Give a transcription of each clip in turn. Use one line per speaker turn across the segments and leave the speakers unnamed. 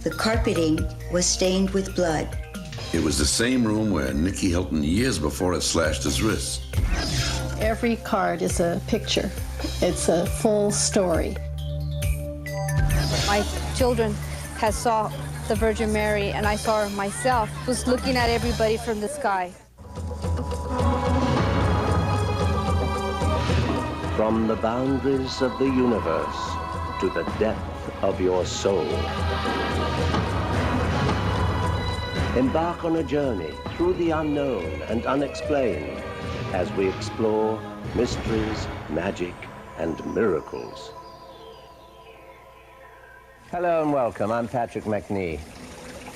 The carpeting was stained with blood.
It was the same room where Nicky Hilton, years before, had slashed his wrist.
Every card is a picture. It's a full story.
My children had saw the Virgin Mary, and I saw her myself, was looking at everybody from the sky.
From the boundaries of the universe to the depth of your soul. Embark on a journey through the unknown and unexplained as we explore mysteries, magic, and miracles. Hello and welcome. I'm Patrick McNee.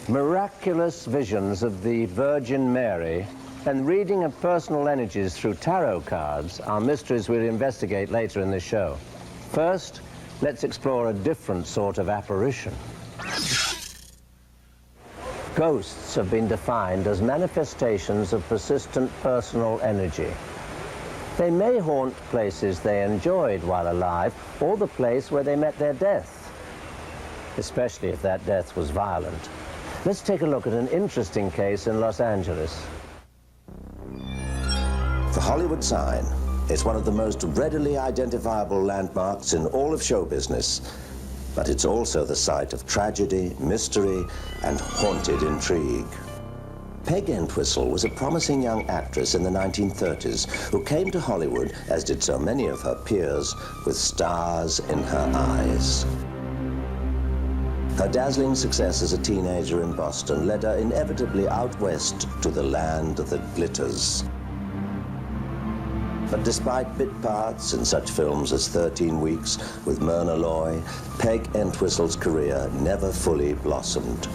Miraculous visions of the Virgin Mary and reading of personal energies through tarot cards are mysteries we'll investigate later in the show. First, let's explore a different sort of apparition. Ghosts have been defined as manifestations of persistent personal energy. They may haunt places they enjoyed while alive, or the place where they met their death, especially if that death was violent. Let's take a look at an interesting case in Los Angeles. The Hollywood sign is one of the most readily identifiable landmarks in all of show business, but it's also the site of tragedy, mystery, and haunted intrigue. Peg Entwistle was a promising young actress in the 1930s who came to Hollywood, as did so many of her peers, with stars in her eyes. Her dazzling success as a teenager in Boston led her inevitably out west to the land that glitters. But despite bit parts in such films as 13 Weeks with Myrna Loy, Peg Entwistle's career never fully blossomed.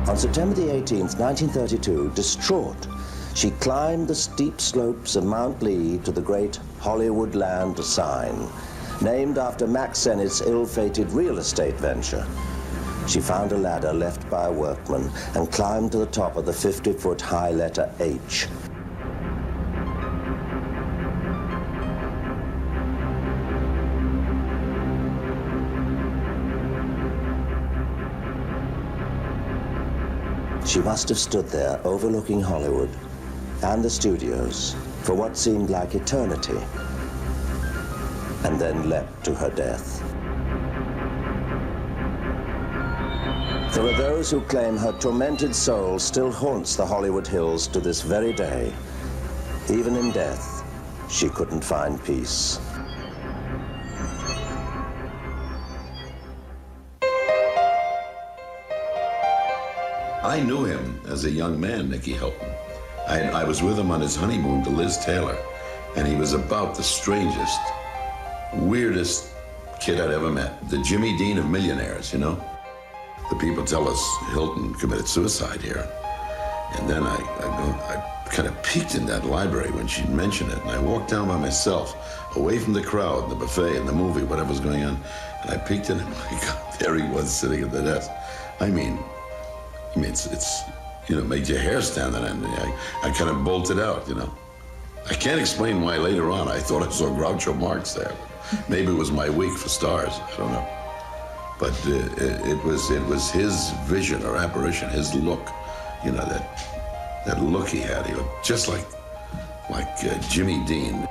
On September the 18th, 1932, distraught, she climbed the steep slopes of Mount Lee to the great Hollywood Land sign, named after Mack Sennett's ill-fated real estate venture. She found a ladder left by a workman and climbed to the top of the 50-foot high letter H. She must have stood there overlooking Hollywood and the studios for what seemed like eternity, and then leapt to her death. There are those who claim her tormented soul still haunts the Hollywood hills to this very day. Even in death, she couldn't find peace.
I knew him as a young man, Nicky Hilton. I was with him on his honeymoon to Liz Taylor, and he was about the strangest, weirdest kid I'd ever met. The Jimmy Dean of millionaires, you know? The people tell us Hilton committed suicide here. And then I kind of peeked in that library when she'd mentioned it, and I walked down by myself, away from the crowd, the buffet, and the movie, whatever was going on, and I peeked in, and my God, there he was sitting at the desk. I mean, it's you know, made your hair stand on end. I kind of bolted out, you know. I can't explain why later on I thought I saw Groucho Marx there. Maybe it was my week for stars, I don't know. But it was his vision or apparition, his look, you know, that look he had. He looked just like Jimmy Dean.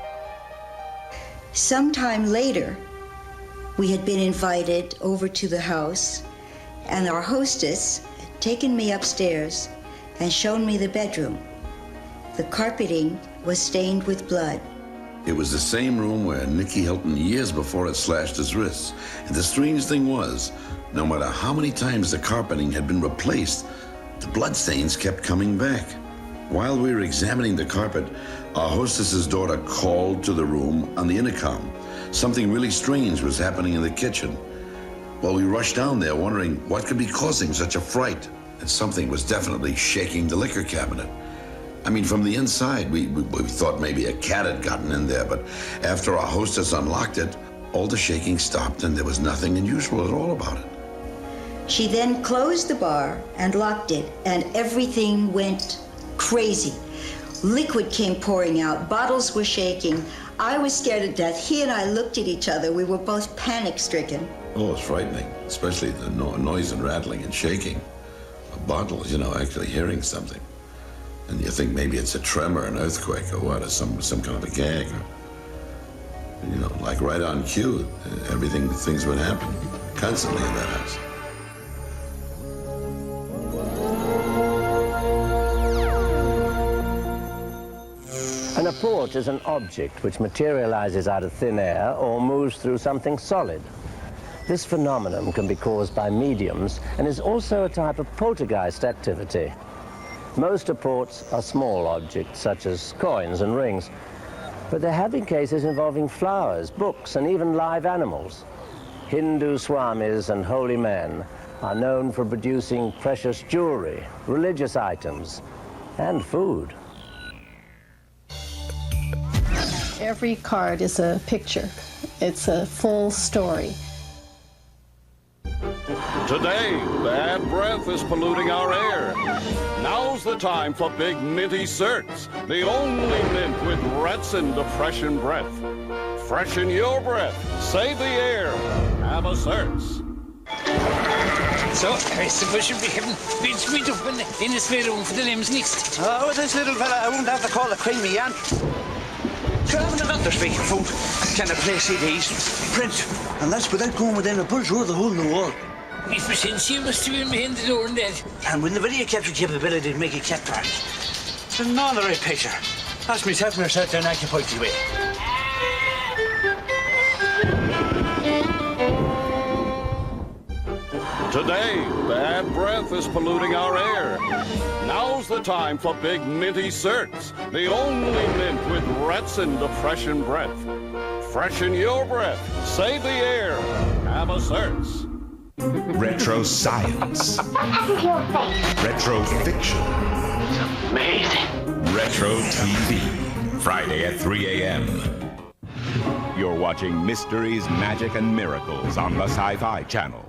Sometime later, we had been invited over to the house, and our hostess had taken me upstairs and shown me the bedroom. The carpeting was stained with blood.
It was the same room where Nicky Hilton, years before, had slashed his wrists. And the strange thing was, no matter how many times the carpeting had been replaced, the bloodstains kept coming back. While we were examining the carpet, our hostess's daughter called to the room on the intercom. Something really strange was happening in the kitchen. Well, we rushed down there wondering what could be causing such a fright. And something was definitely shaking the liquor cabinet. I mean, from the inside, we thought maybe a cat had gotten in there, but after our hostess unlocked it, all the shaking stopped and there was nothing unusual at all about it.
She then closed the bar and locked it, and everything went crazy. Liquid came pouring out, bottles were shaking. I was scared to death. He and I looked at each other. We were both panic-stricken.
Oh, it's frightening, especially the noise and rattling and shaking of bottles, you know, actually hearing something. And you think maybe it's a tremor, an earthquake, or what, or some kind of a gag. Or, you know, like right on cue, things would happen constantly in that house.
An apport is an object which materializes out of thin air or moves through something solid. This phenomenon can be caused by mediums and is also a type of poltergeist activity. Most apports are small objects, such as coins and rings, but there have been cases involving flowers, books, and even live animals. Hindu swamis and holy men are known for producing precious jewelry, religious items, and food.
Every card is a picture. It's a full story.
Today, bad breath is polluting our air. Now's the time for Big Minty Certs, the only mint with retsin depression breath. Freshen your breath, save the air, have a Certs.
So, I suppose you'll be having beans meat up in the spare room for the limbs next.
Oh, this little fella, I wouldn't have to call a creamy aunt. Sure, having another speakerphone, can I play CDs, print, and that's without going within a bush or the hole in the wall.
If we since you must have been behind the door and that.
And with the video capture capability to make it kept track. Then all the right picture. Ask myself and herself down occupied the way.
Today, bad breath is polluting our air. Now's the time for Big Minty Certs, the only mint with retsin depression breath. Freshen your breath, save the air, have a Certs.
Retro science. Retro fiction.
Amazing.
Retro TV. Friday at 3 a.m. You're watching Mysteries, Magic, and Miracles on the Sci-Fi Channel.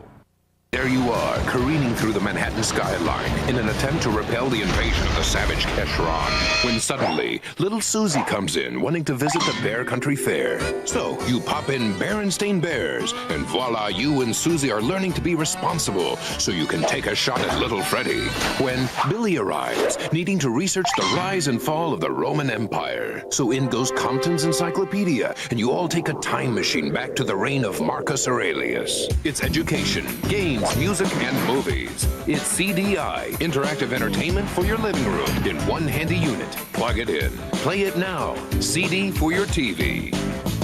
There you are, careening through the Manhattan skyline in an attempt to repel the invasion of the savage Keshron, when suddenly, little Susie comes in wanting to visit the Bear Country Fair. So, you pop in Berenstain Bears, and voila, you and Susie are learning to be responsible, so you can take a shot at little Freddy. When Billy arrives, needing to research the rise and fall of the Roman Empire. So in goes Compton's Encyclopedia, and you all take a time machine back to the reign of Marcus Aurelius. It's education, games, music, and movies. It's CDI, interactive entertainment for your living room in one handy unit. Plug it in. Play it now. CD for your TV.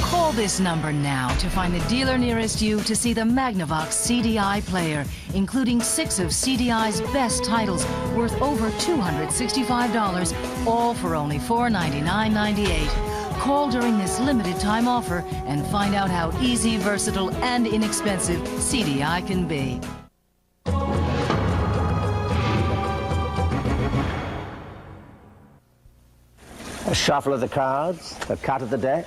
Call this number now to find the dealer nearest you to see the Magnavox CDI player, including 6 of CDI's best titles worth over $265, all for only $499.98. Call during this limited time offer and find out how easy, versatile, and inexpensive CDI can be.
A shuffle of the cards, a cut of the deck,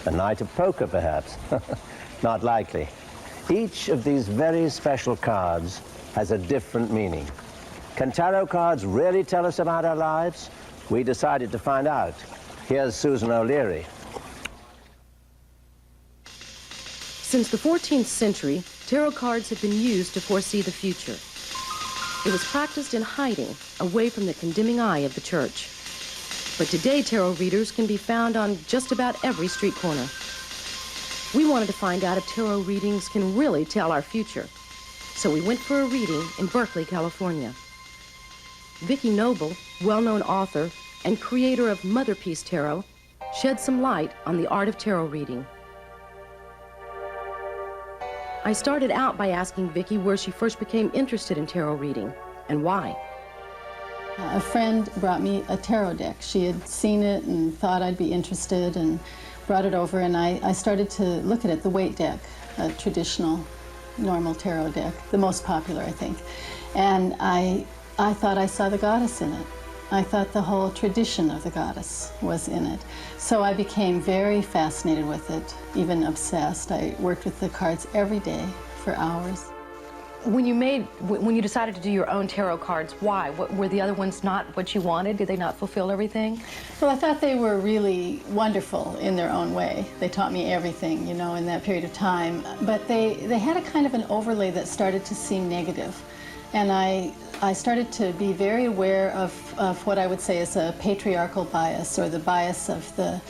a night of poker, perhaps. Not likely. Each of these very special cards has a different meaning. Can tarot cards really tell us about our lives? We decided to find out. Here's Susan O'Leary.
Since the 14th century, tarot cards have been used to foresee the future. It was practiced in hiding, away from the condemning eye of the church. But today, tarot readers can be found on just about every street corner. We wanted to find out if tarot readings can really tell our future. So we went for a reading in Berkeley, California. Vicki Noble, well-known author and creator of Mother Peace Tarot, shed some light on the art of tarot reading. I started out by asking Vicki where she first became interested in tarot reading and why.
A friend brought me a tarot deck. She had seen it and thought I'd be interested and brought it over, and I started to look at it, the weight deck, a traditional, normal tarot deck, the most popular, I think. And I thought I saw the goddess in it. I thought the whole tradition of the goddess was in it. So I became very fascinated with it, even obsessed. I worked with the cards every day for hours.
When you decided to do your own tarot cards, why? Were the other ones not what you wanted? Did they not fulfill everything?
Well, I thought they were really wonderful in their own way. They taught me everything, you know, in that period of time. But they had a kind of an overlay that started to seem negative. And I started to be very aware of what I would say is a patriarchal bias, or the bias of the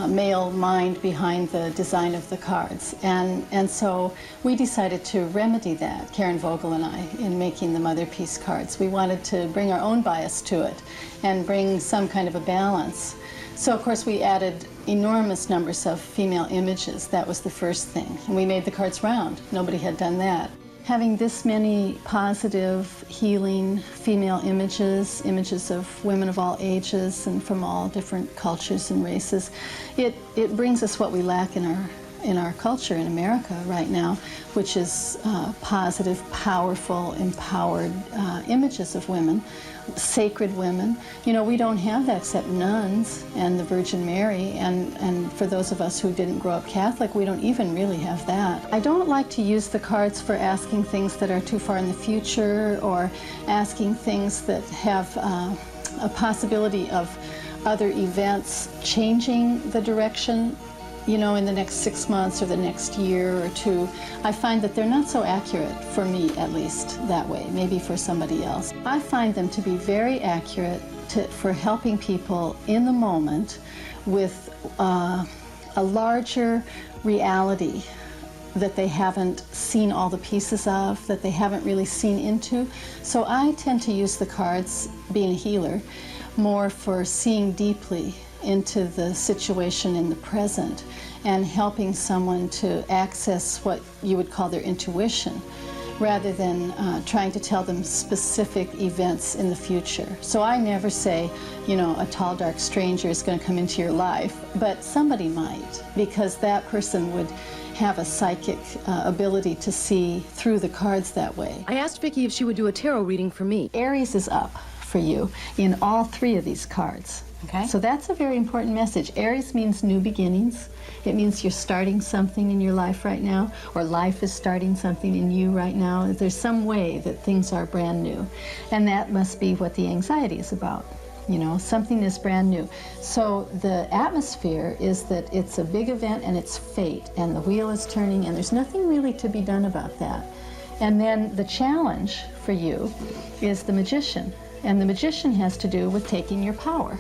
male mind behind the design of the cards. And so we decided to remedy that, Karen Vogel and I, in making the Mother Peace cards. We wanted to bring our own bias to it and bring some kind of a balance. So of course we added enormous numbers of female images. That was the first thing. And we made the cards round. Nobody had done that. Having this many positive, healing female images, images of women of all ages and from all different cultures and races, it brings us what we lack in our culture in America right now, which is positive, powerful, empowered images of women, sacred women. You know, we don't have that except nuns and the Virgin Mary, and for those of us who didn't grow up Catholic, we don't even really have that. I don't like to use the cards for asking things that are too far in the future, or asking things that have a possibility of other events changing the direction, you know, in the next 6 months or the next year or two. I find that they're not so accurate, for me at least, that way, maybe for somebody else. I find them to be very accurate for helping people in the moment with a larger reality that they haven't seen all the pieces of, that they haven't really seen into. So I tend to use the cards, being a healer, more for seeing deeply into the situation in the present and helping someone to access what you would call their intuition, rather than trying to tell them specific events in the future. So I never say, you know, a tall, dark stranger is going to come into your life, but somebody might, because that person would have a psychic ability to see through the cards that way.
I asked Vicki if she would do a tarot reading for me.
Aries is up for you in all three of these cards.
Okay.
So that's a very important message. Aries means new beginnings. It means you're starting something in your life right now, or life is starting something in you right now. There's some way that things are brand new. And that must be what the anxiety is about. You know, something is brand new. So the atmosphere is that it's a big event and it's fate, and the wheel is turning, and there's nothing really to be done about that. And then the challenge for you is the Magician. And the Magician has to do with taking your power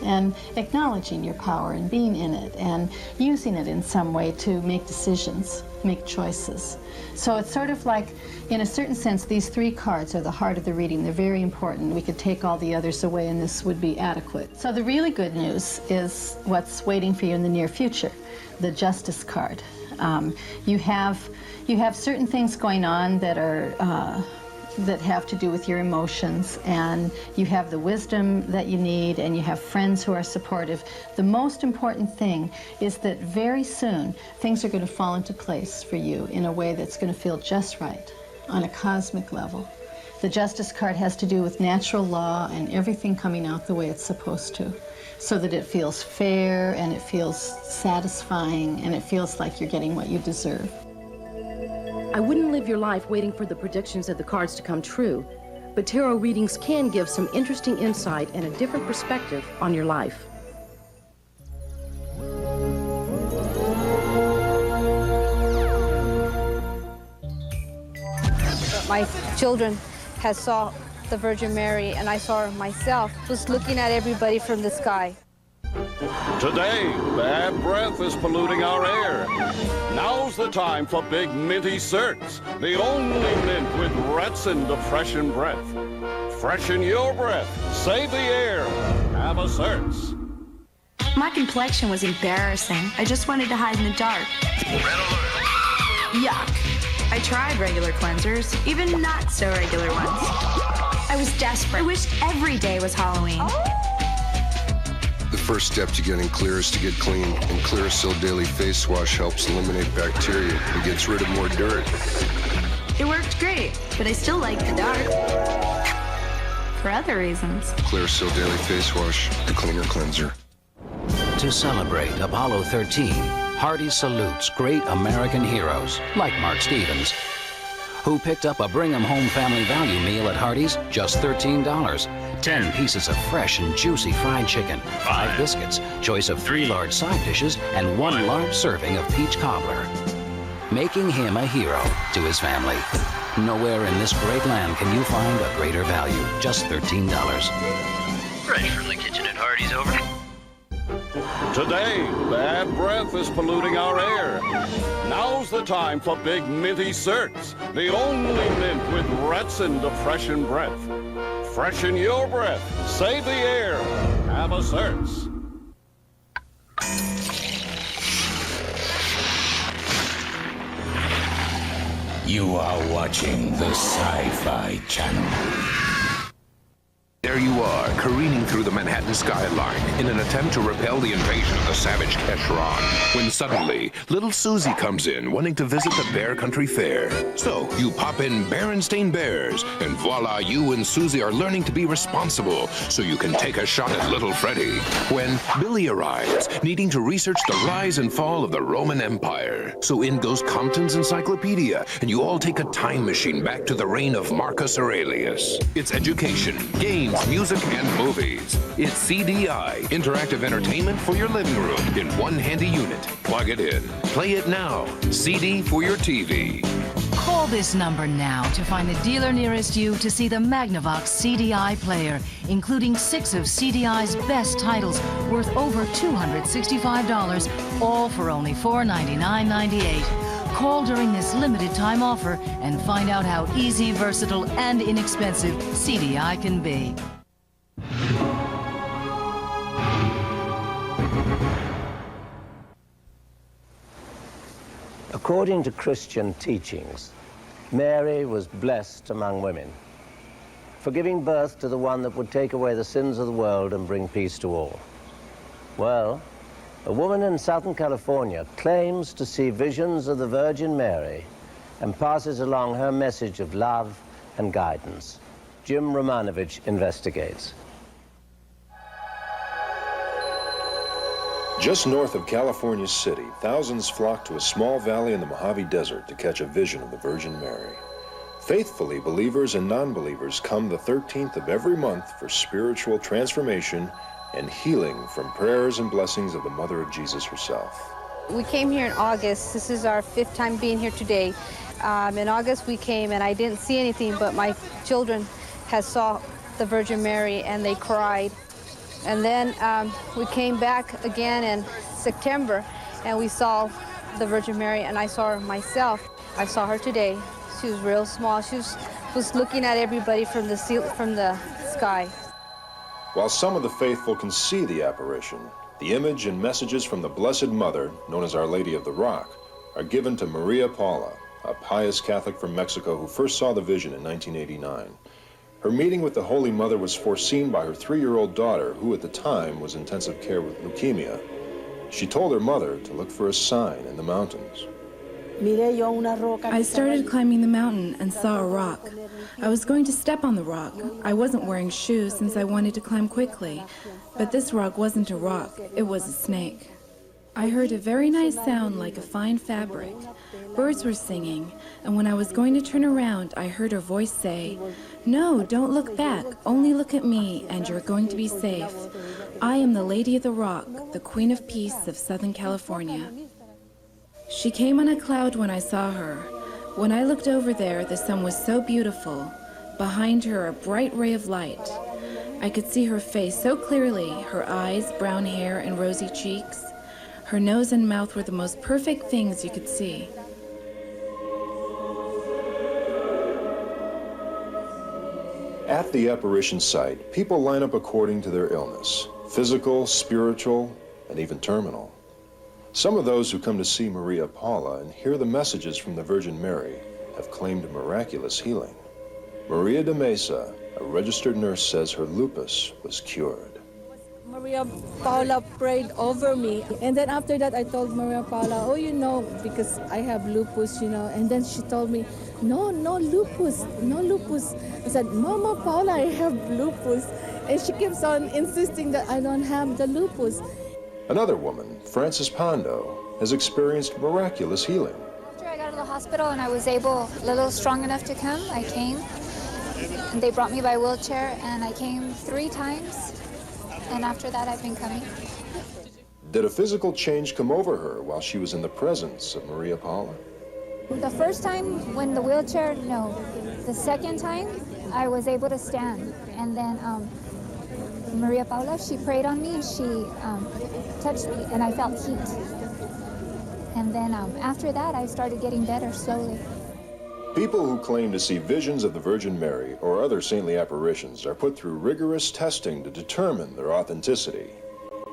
and acknowledging your power and being in it and using it in some way to make decisions, make choices. So it's sort of like, in a certain sense, these three cards are the heart of the reading. They're very important. We could take all the others away and this would be adequate. So the really good news is what's waiting for you in the near future, the Justice card. You have certain things going on that are that have to do with your emotions, and you have the wisdom that you need, and you have friends who are supportive. The most important thing is that very soon things are going to fall into place for you in a way that's going to feel just right on a cosmic level. The Justice card has to do with natural law and everything coming out the way it's supposed to, so that it feels fair and it feels satisfying and it feels like you're getting what you deserve.
I wouldn't live your life waiting for the predictions of the cards to come true, but tarot readings can give some interesting insight and a different perspective on your life.
My children had saw the Virgin Mary, and I saw her myself, just looking at everybody from the sky.
Today, bad breath is polluting our air. Now's the time for Big Minty Certs, the only mint with Retsin depression breath. Freshen your breath, save the air, have a Certs.
My complexion was embarrassing. I just wanted to hide in the dark. Yuck. I tried regular cleansers, even not so regular ones. I was desperate. I wished every day was Halloween.
The first step to getting clear is to get clean, and Clearasil Daily Face Wash helps eliminate bacteria and gets rid of more dirt.
It worked great, but I still like the dark. For other reasons.
Clearasil Daily Face Wash, the cleaner cleanser.
To celebrate Apollo 13, Hardy salutes great American heroes like Mark Stevens. who picked up a Bring 'em Home Family Value meal at Hardee's, just $13. 10 pieces of fresh and juicy fried chicken, 5 biscuits, choice of 3 large side dishes, and 1 large serving of peach cobbler. Making him a hero to his family. Nowhere in this great land can you find a greater value, just $13.
Fresh from the kitchen at Hardee's, over.
Today, bad breath is polluting our air. Now's the time for Big Minty Certs, the only mint with retsin to freshen breath. Freshen your breath, save the air, have a Certs.
You are watching the Sci-Fi Channel.
There you are, careening through the Manhattan skyline in an attempt to repel the invasion of the savage Keshron, when suddenly, little Susie comes in wanting to visit the Bear Country Fair. So, you pop in Berenstain Bears, and voila, you and Susie are learning to be responsible, so you can take a shot at little Freddy. When Billy arrives, needing to research the rise and fall of the Roman Empire. So in goes Compton's Encyclopedia, and you all take a time machine back to the reign of Marcus Aurelius. It's education, games, music, and movies. It's CDI, interactive entertainment for your living room in one handy unit. Plug it in. Play it now. CD for your TV.
Call this number now to find the dealer nearest you to see the Magnavox CDI player, including 6 of CDI's best titles worth over $265, all for only $499.98. Call during this limited time offer and find out how easy, versatile, and inexpensive CDI can be.
According to Christian teachings, Mary was blessed among women for giving birth to the one that would take away the sins of the world and bring peace to all. Well, a woman in Southern California claims to see visions of the Virgin Mary and passes along her message of love and guidance. Jim Romanovich investigates.
Just north of California City, thousands flock to a small valley in the Mojave Desert to catch a vision of the Virgin Mary. Faithfully, believers and non-believers come the 13th of every month for spiritual transformation and healing from prayers and blessings of the Mother of Jesus herself.
We came here in August. This is our 5th time being here today. In August we came and I didn't see anything, but my children had saw the Virgin Mary and they cried. And then we came back again in September and we saw the Virgin Mary and I saw her myself. I saw her today. She was real small. She was looking at everybody from the sky.
While some of the faithful can see the apparition, the image and messages from the Blessed Mother, known as Our Lady of the Rock, are given to Maria Paula, a pious Catholic from Mexico who first saw the vision in 1989. Her meeting with the Holy Mother was foreseen by her 3-year-old daughter, who at the time was in intensive care with leukemia. She told her mother to look for a sign in the mountains.
I started climbing the mountain and saw a rock. I was going to step on the rock. I wasn't wearing shoes since I wanted to climb quickly. But this rock wasn't a rock, it was a snake. I heard a very nice sound like a fine fabric. Birds were singing, and when I was going to turn around, I heard her voice say, "No, don't look back, only look at me, and you're going to be safe. I am the Lady of the Rock, the Queen of Peace of Southern California." She came on a cloud when I saw her. When I looked over there, the sun was so beautiful. Behind her, a bright ray of light. I could see her face so clearly, her eyes, brown hair, and rosy cheeks. Her nose and mouth were the most perfect things you could see.
At the apparition site, people line up according to their illness, physical, spiritual, and even terminal. Some of those who come to see Maria Paula and hear the messages from the Virgin Mary have claimed miraculous healing. Maria de Mesa, a registered nurse, says her lupus was cured.
Maria Paula prayed over me. And then after that, I told Maria Paula, oh, you know, because I have lupus, you know. And then she told me, no lupus, no lupus. I said, Mama Paula, I have lupus. And she keeps on insisting that I don't have the lupus.
Another woman, Frances Pondo, has experienced miraculous healing.
After I got out of the
hospital and I was able, a little strong enough to come, I came. And they brought me by wheelchair and I came 3 times. And after that, I've been coming.
Did a physical change come over her while she was in the presence of Maria Paula?
The first time when the wheelchair, no. The second time, I was able to stand. And then Maria Paula, she prayed on me and she touched me and I felt heat. And then after that, I started getting better slowly.
People who claim to see visions of the Virgin Mary or other saintly apparitions are put through rigorous testing to determine their authenticity.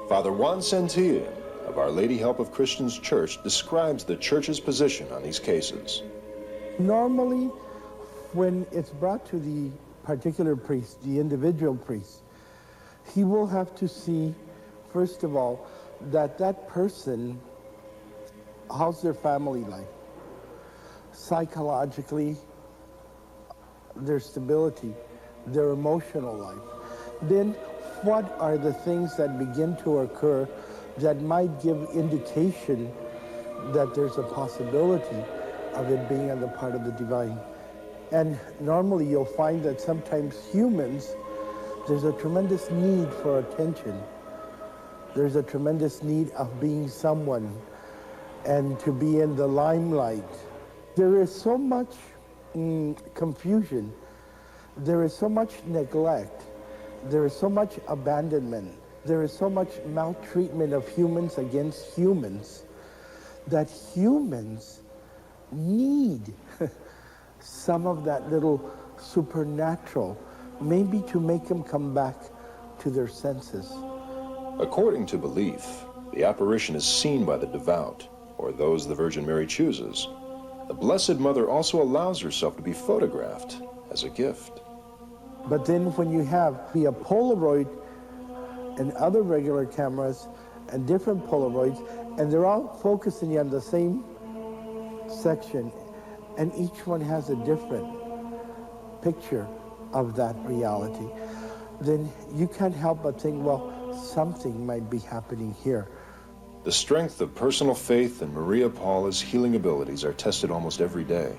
Father Juan Santillan of Our Lady Help of Christians Church describes the church's position on these cases.
Normally, when it's brought to the particular priest, the individual priest, he will have to see, first of all, that that person, how's their family life? Psychologically, their stability, their emotional life. Then what are the things that begin to occur that might give indication that there's a possibility of it being on the part of the divine? And normally you'll find that sometimes humans, there's a tremendous need for attention. There's a tremendous need of being someone and to be in the limelight. There is so much confusion. There is so much neglect. There is so much abandonment. There is so much maltreatment of humans against humans that humans need some of that little supernatural, maybe to make them come back to their senses.
According to belief, the apparition is seen by the devout, or those the Virgin Mary chooses. The Blessed Mother also allows herself to be photographed as a gift.
But then when you have a Polaroid and other regular cameras and different Polaroids, and they're all focusing on the same section, and each one has a different picture of that reality, then you can't help but think, well, something might be happening here.
The strength of personal faith and Maria Paula's healing abilities are tested almost every day.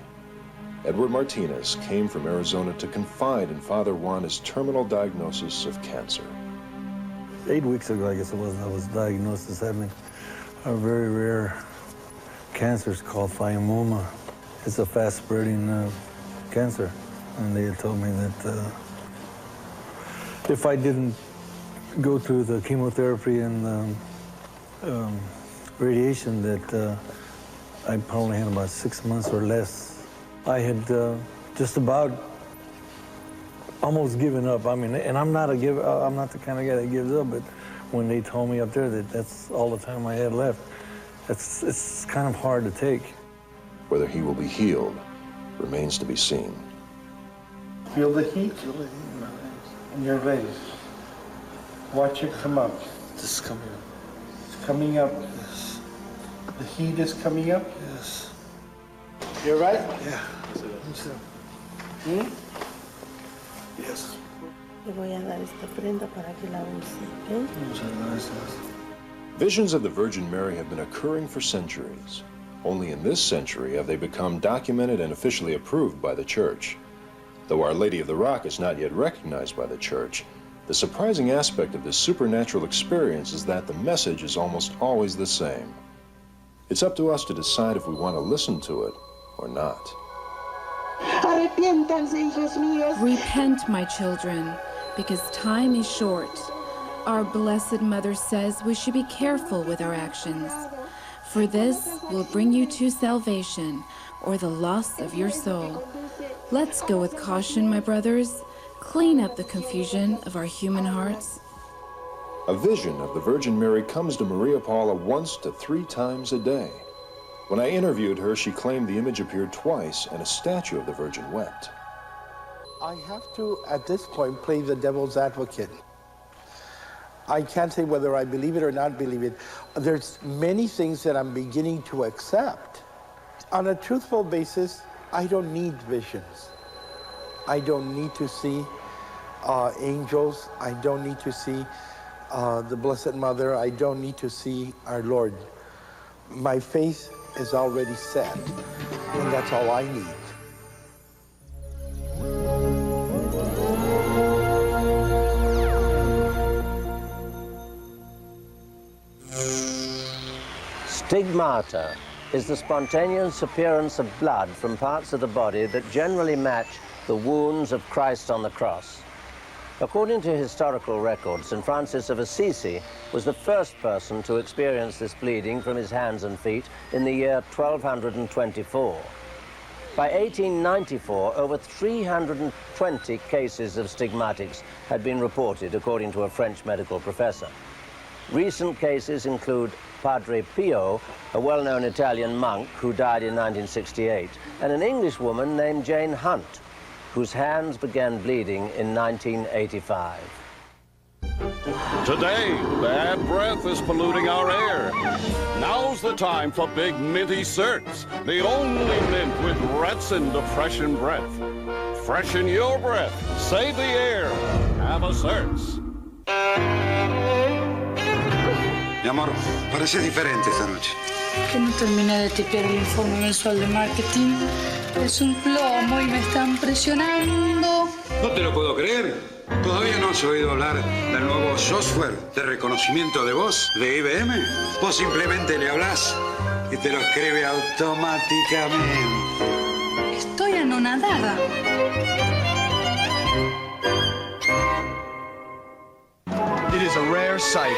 Edward Martinez came from Arizona to confide in Father Juan's terminal diagnosis of cancer.
8 weeks ago, I guess it was, I was diagnosed as having a very rare cancer. It's called thymoma. It's a fast-spreading cancer. And they had told me that if I didn't go through the chemotherapy and radiation, that I probably had about 6 months or less. I had just about almost given up. I mean, and I'm not the kind of guy that gives up, but when they told me up there that that's all the time I had left, it's kind of hard to take.
Whether he will be healed remains to be seen.
Feel the heat in your legs. Watch it come up.
This is coming up.
It's coming up.
Yes.
The heat is coming up?
Yes.
You're right?
Yeah.
Hmm?
Yes.
Visions of the Virgin Mary have been occurring for centuries. Only in this century have they become documented and officially approved by the Church. Though Our Lady of the Rock is not yet recognized by the Church, the surprising aspect of this supernatural experience is that the message is almost always the same. It's up to us to decide if we want to listen to it or not.
Repent, my children, because time is short. Our Blessed Mother says we should be careful with our actions, for this will bring you to salvation or the loss of your soul. Let's go with caution, my brothers. Clean up the confusion of our human hearts.
A vision of the Virgin Mary comes to Maria Paula 1 to 3 times a day. When I interviewed her, she claimed the image appeared twice and a statue of the Virgin wept.
I have to, at this point, play the devil's advocate. I can't say whether I believe it or not believe it. There's many things that I'm beginning to accept. On a truthful basis, I don't need visions. I don't need to see angels. I don't need to see the Blessed Mother. I don't need to see our Lord. My faith is already set, and that's all I need.
Stigmata is the spontaneous appearance of blood from parts of the body that generally match the wounds of Christ on the cross. According to historical records, St. Francis of Assisi was the first person to experience this bleeding from his hands and feet in the year 1224. By 1894, over 320 cases of stigmatics had been reported, according to a French medical professor. Recent cases include Padre Pio, a well-known Italian monk who died in 1968, and an English woman named Jane Hunt, whose hands began bleeding in 1985.
Today, bad breath is polluting our air. Now's the time for Big Minty Certs, the only mint with retsin depression breath. Freshen your breath, save the air, have a Certs.
Mi amor, parece diferente esta noche.
Que no terminé de tipear el informe mensual de marketing. Es un plomo y me están presionando.
No te lo puedo creer. ¿Todavía no has oído hablar del nuevo software de reconocimiento de voz de IBM? Vos simplemente le hablas y te lo escribe automáticamente.
Estoy anonadada.
It is a rare sight.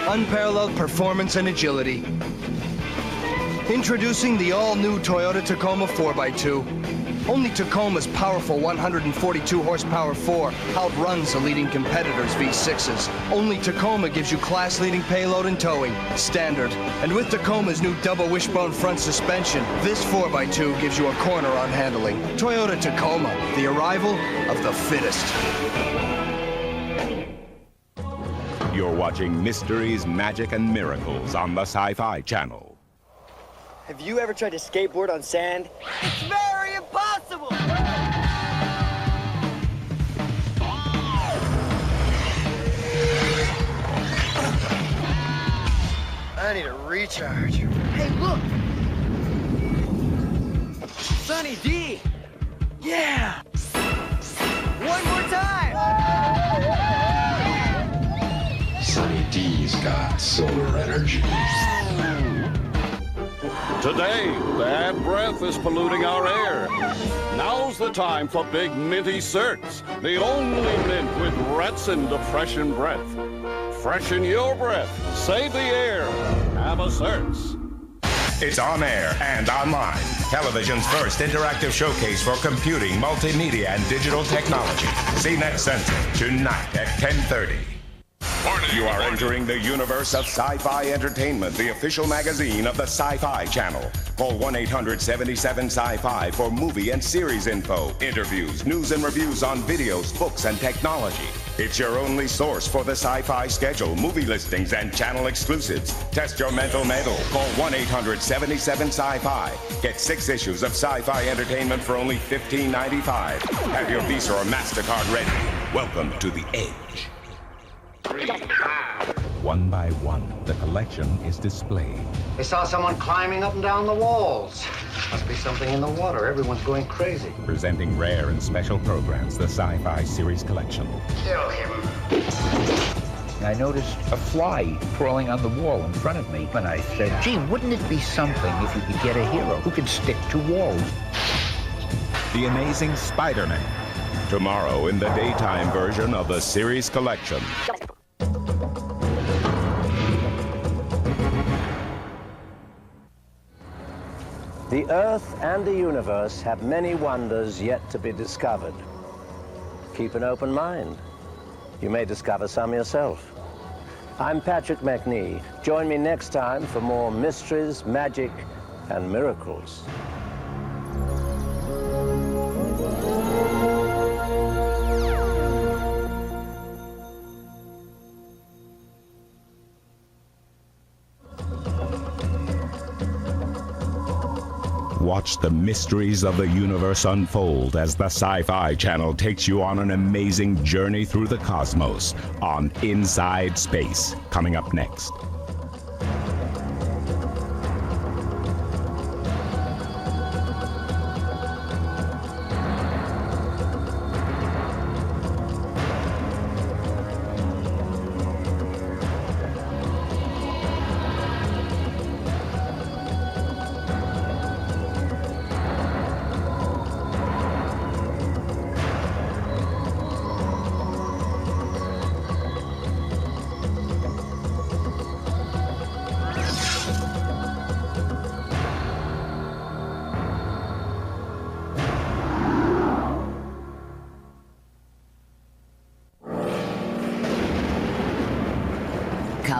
Unparalleled performance and agility. Introducing the all-new Toyota Tacoma 4x2. Only Tacoma's powerful 142 horsepower 4 outruns the leading competitors' V6s. Only Tacoma gives you class-leading payload and towing, standard. And with Tacoma's new double wishbone front suspension, this 4x2 gives you a corner on handling. Toyota Tacoma, the arrival of the fittest.
You're watching Mysteries, Magic, and Miracles on the Sci-Fi Channel.
Have you ever tried to skateboard on sand? It's very impossible! I need a recharge. Hey, look! Sunny D! Yeah! One more time!
Sunny D's got solar energy.
Today, bad breath is polluting our air. Now's the time for Big Minty Certs, the only mint with retsin depression breath. Freshen your breath, save the air, have a Certs.
It's on air and online. Television's first interactive showcase for computing, multimedia, and digital technology. CNET Central, tonight at 10:30. You are entering the universe of Sci-Fi Entertainment, the official magazine of the Sci-Fi Channel. Call 1-800-77-SCI-FI for movie and series info, interviews, news and reviews on videos, books, and technology. It's your only source for the Sci-Fi schedule, movie listings, and channel exclusives. Test your mental metal. Call 1-800-77-SCI-FI. Get 6 issues of Sci-Fi Entertainment for only $15.95. Have your Visa or MasterCard ready. Welcome to the Edge. One by one, the collection is displayed.
They saw someone climbing up and down the walls. Must be something in the water. Everyone's going crazy.
Presenting rare and special programs, the Sci-Fi Series Collection.
Kill him.
I noticed a fly crawling on the wall in front of me, and I said, gee, wouldn't it be something if you could get a hero who could stick to walls?
The Amazing Spider-Man. Tomorrow in the daytime version of the series collection.
The Earth and the universe have many wonders yet to be discovered. Keep an open mind. You may discover some yourself. I'm Patrick McNee. Join me next time for more mysteries, magic, and miracles.
Watch the mysteries of the universe unfold as the Sci-Fi Channel takes you on an amazing journey through the cosmos on Inside Space, coming up next.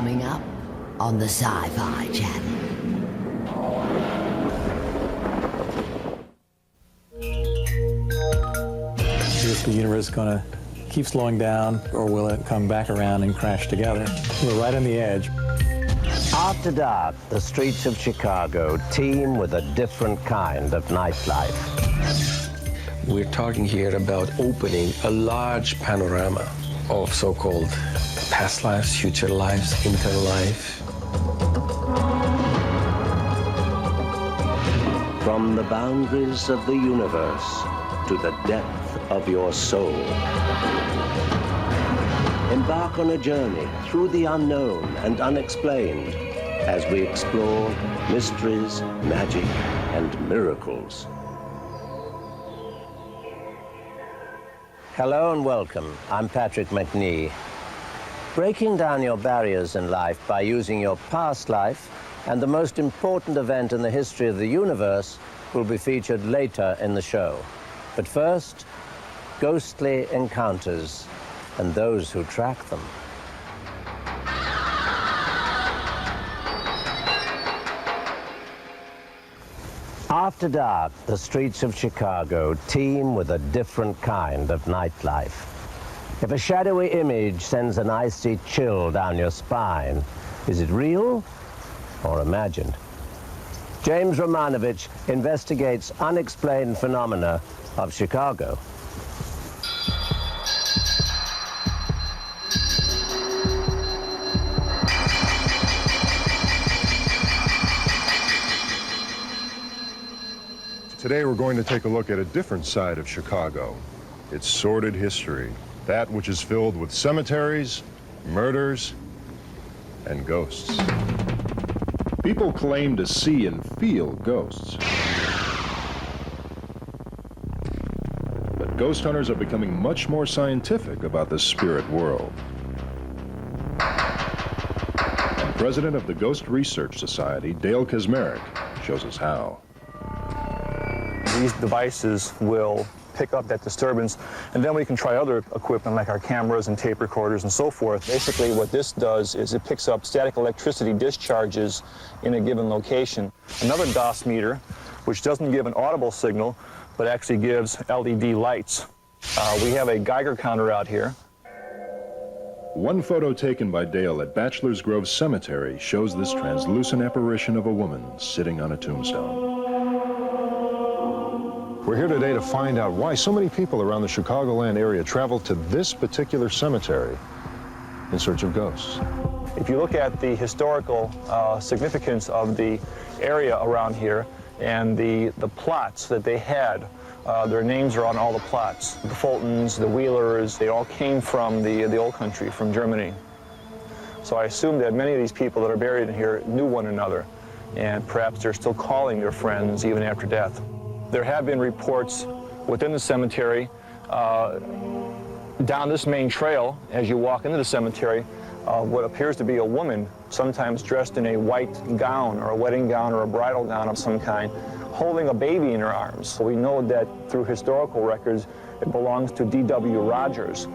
Coming up on the Sci-Fi Channel.
Is the universe going to keep slowing down, or will it come back around and crash together? We're right on the edge.
After dark, the streets of Chicago teem with a different kind of nightlife.
We're talking here about opening a large panorama of so-called past lives, future lives, interlife.
From the boundaries of the universe to the depth of your soul. Embark on a journey through the unknown and unexplained as we explore mysteries, magic, and miracles. Hello and welcome. I'm Patrick McNee. Breaking down your barriers in life by using your past life and the most important event in the history of the universe will be featured later in the show. But first, ghostly encounters and those who track them. After dark, the streets of Chicago teem with a different kind of nightlife. If a shadowy image sends an icy chill down your spine, is it real or imagined? James Romanovich investigates unexplained phenomena of Chicago.
Today we're going to take a look at a different side of Chicago, its sordid history, that which is filled with cemeteries, murders, and ghosts. People claim to see and feel ghosts. But ghost hunters are becoming much more scientific about the spirit world. And president of the Ghost Research Society, Dale Kaczmarek, shows us how.
These devices will pick up that disturbance, and then we can try other equipment like our cameras and tape recorders and so forth. Basically what this does is it picks up static electricity discharges in a given location. Another DOS meter, which doesn't give an audible signal, but actually gives LED lights. We have a Geiger counter out here.
One photo taken by Dale at Bachelor's Grove Cemetery shows this translucent apparition of a woman sitting on a tombstone. We're here today to find out why so many people around the Chicagoland area travel to this particular cemetery in search of ghosts.
If you look at the historical significance of the area around here and the plots that they had, their names are on all the plots. The Fultons, the Wheelers, they all came from the old country, from Germany. So I assume that many of these people that are buried in here knew one another, and perhaps they're still calling their friends even after death. There have been reports within the cemetery, down this main trail, as you walk into the cemetery, what appears to be a woman, sometimes dressed in a white gown or a wedding gown or a bridal gown of some kind, holding a baby in her arms. We know that through historical records, it belongs to D.W. Rogers.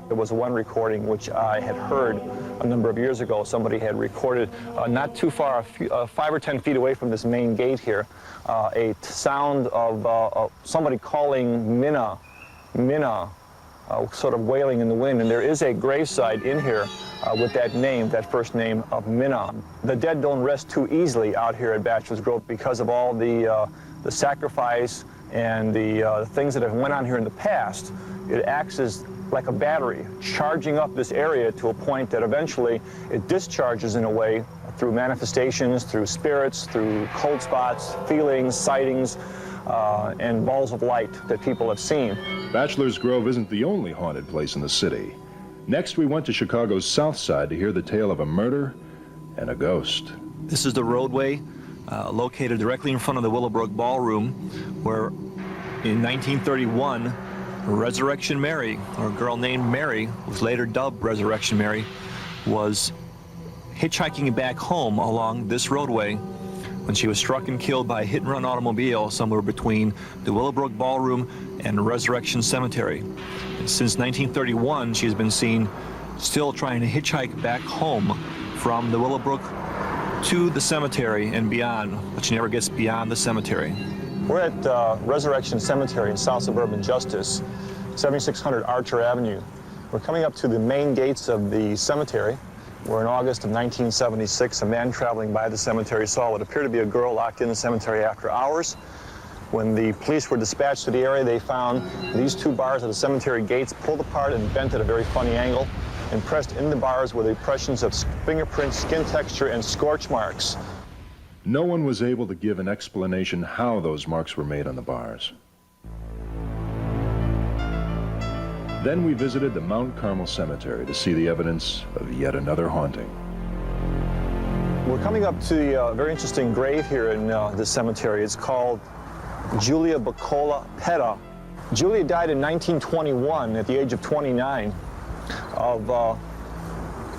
There was one recording which I had heard a number of years ago. Somebody had recorded not too far, 5 or 10 feet away from this main gate here, a sound of somebody calling Minna, Minna, sort of wailing in the wind. And there is a gravesite in here with that name, that first name of Minna. The dead don't rest too easily out here at Bachelor's Grove because of all the sacrifice and the things that have went on here in the past. It acts as like a battery, charging up this area to a point that eventually it discharges in a way through manifestations, through spirits, through cold spots, feelings, sightings, and balls of light that people have seen.
Bachelor's Grove isn't the only haunted place in the city. Next, we went to Chicago's South Side to hear the tale of a murder and a ghost.
This is the roadway located directly in front of the Willowbrook Ballroom, where in 1931, Resurrection Mary, or a girl named Mary, was later dubbed Resurrection Mary, was hitchhiking back home along this roadway when she was struck and killed by a hit-and-run automobile somewhere between the Willowbrook Ballroom and Resurrection Cemetery. And since 1931, she has been seen still trying to hitchhike back home from the Willowbrook to the cemetery and beyond, but she never gets beyond the cemetery. We're at Resurrection Cemetery in South Suburban Justice, 7600 Archer Avenue. We're coming up to the main gates of the cemetery, where in August of 1976, a man traveling by the cemetery saw what appeared to be a girl locked in the cemetery after hours. When the police were dispatched to the area, they found these two bars at the cemetery gates pulled apart and bent at a very funny angle. And pressed in the bars were the impressions of fingerprints, skin texture, and scorch marks.
No one was able to give an explanation how those marks were made on the bars. Then we visited the Mount Carmel Cemetery to see the evidence of yet another haunting.
We're coming up to a very interesting grave here in this cemetery. It's called Julia Bacola Petta. Julia died in 1921 at the age of 29 of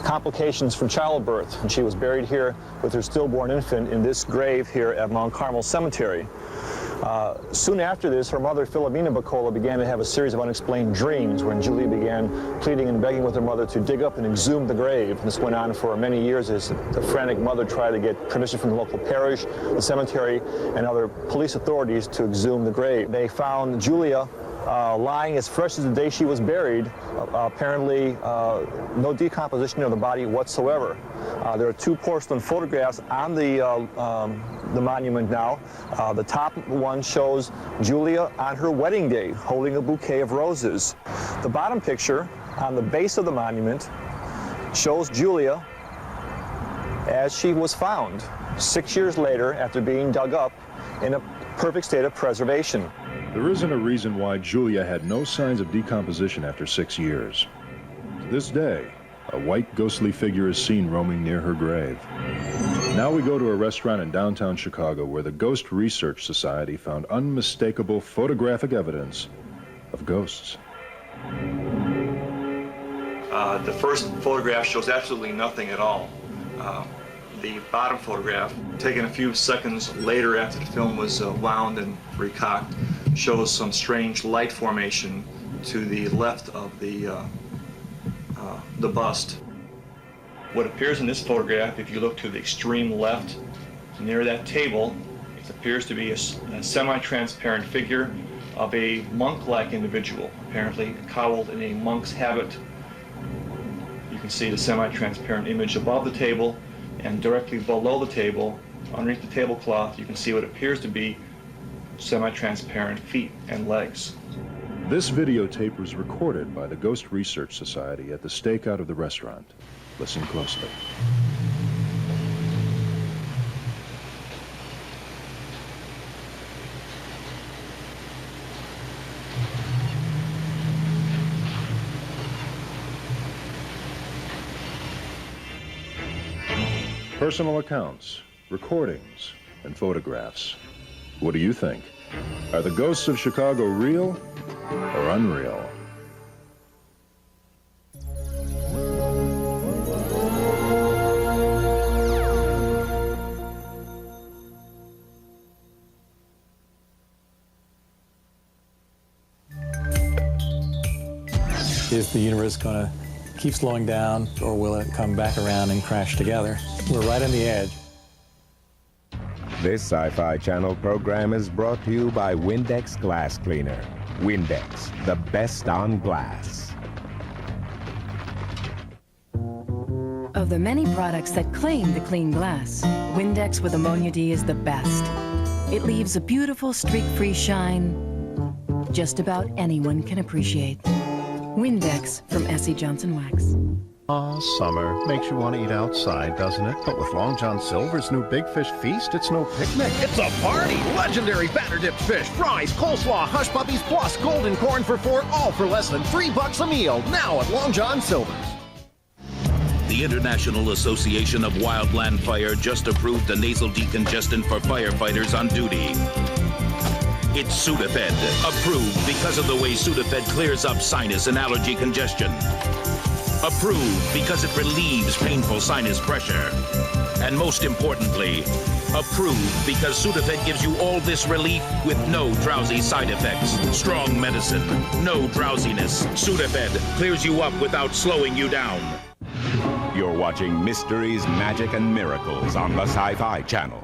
complications from childbirth, and she was buried here with her stillborn infant in this grave here at Mount Carmel Cemetery. Soon after this, her mother, Philomena Bacola, began to have a series of unexplained dreams when Julia began pleading and begging with her mother to dig up and exhume the grave. And this went on for many years as the frantic mother tried to get permission from the local parish, the cemetery, and other police authorities to exhume the grave. They found Julia lying as fresh as the day she was buried, apparently no decomposition of the body whatsoever. There are two porcelain photographs on the monument now. The top one shows Julia on her wedding day holding a bouquet of roses. The bottom picture on the base of the monument shows Julia as she was found 6 years later after being dug up in a perfect state of preservation.
There isn't a reason why Julia had no signs of decomposition after 6 years. To this day, a white ghostly figure is seen roaming near her grave. Now we go to a restaurant in downtown Chicago where the Ghost Research Society found unmistakable photographic evidence of ghosts.
The first photograph shows absolutely nothing at all. The bottom photograph, taken a few seconds later after the film was wound and recocked, shows some strange light formation to the left of the bust. What appears in this photograph, if you look to the extreme left, near that table, it appears to be a semi-transparent figure of a monk-like individual, apparently cowled in a monk's habit. You can see the semi-transparent image above the table, and directly below the table, underneath the tablecloth, you can see what appears to be semi-transparent feet and legs.
This videotape was recorded by the Ghost Research Society at the stakeout of the restaurant. Listen closely. Personal accounts, recordings, and photographs. What do you think? Are the ghosts of Chicago real or unreal?
Is the universe going to keep slowing down, or will it come back around and crash together? We're right on the edge.
This Sci-Fi Channel program is brought to you by Windex Glass Cleaner. Windex, the best on glass.
Of the many products that claim to clean glass, Windex with Ammonia D is the best. It leaves a beautiful streak-free shine just about anyone can appreciate. Windex from S.E. Johnson Wax.
Summer makes you want to eat outside, doesn't it? But with Long John Silver's new Big Fish Feast, it's no picnic.
It's a party! Legendary batter-dipped fish, fries, coleslaw, hush puppies, plus golden corn for $4, all for less than $3 a meal. Now at Long John Silver's.
The International Association of Wildland Fire just approved a nasal decongestant for firefighters on duty. It's Sudafed, approved because of the way Sudafed clears up sinus and allergy congestion. Approved because it relieves painful sinus pressure. And most importantly, approved because Sudafed gives you all this relief with no drowsy side effects. Strong medicine, no drowsiness. Sudafed clears you up without slowing you down.
You're watching Mysteries, Magic, and Miracles on the Sci-Fi Channel.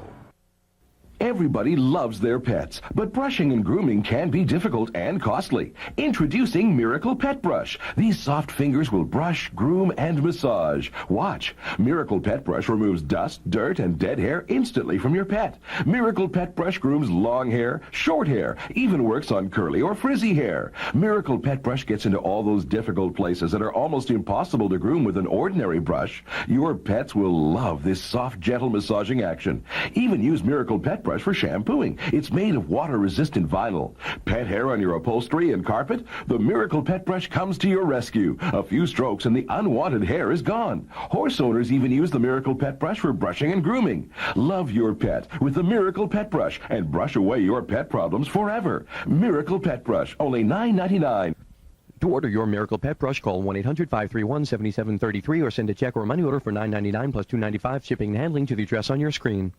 Everybody loves their pets, but brushing and grooming can be difficult and costly. Introducing Miracle Pet Brush. These soft fingers will brush, groom, and massage. Watch. Miracle Pet Brush removes dust, dirt, and dead hair instantly from your pet. Miracle Pet Brush grooms long hair, short hair, even works on curly or frizzy hair. Miracle Pet Brush gets into all those difficult places that are almost impossible to groom with an ordinary brush. Your pets will love this soft, gentle massaging action. Even use Miracle Pet Brush for shampooing. It's made of water-resistant vinyl. Pet hair on your upholstery and carpet? The Miracle Pet Brush comes to your rescue. A few strokes and the unwanted hair is gone. Horse owners even use the Miracle Pet Brush for brushing and grooming. Love your pet with the Miracle Pet Brush and brush away your pet problems forever. Miracle Pet Brush, only $9.99.
To order your Miracle Pet Brush, call 1-800-531-7733 or send a check or money order for $9.99 plus $2.95 shipping and handling to the address on your screen.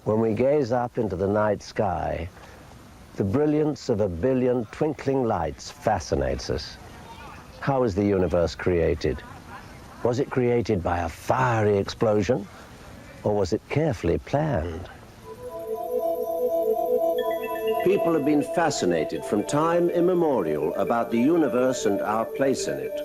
When we gaze up into the night sky, the brilliance of a billion twinkling lights fascinates us. How was the universe created? Was it created by a fiery explosion, or was it carefully planned? People have been fascinated from time immemorial about the universe and our place in it.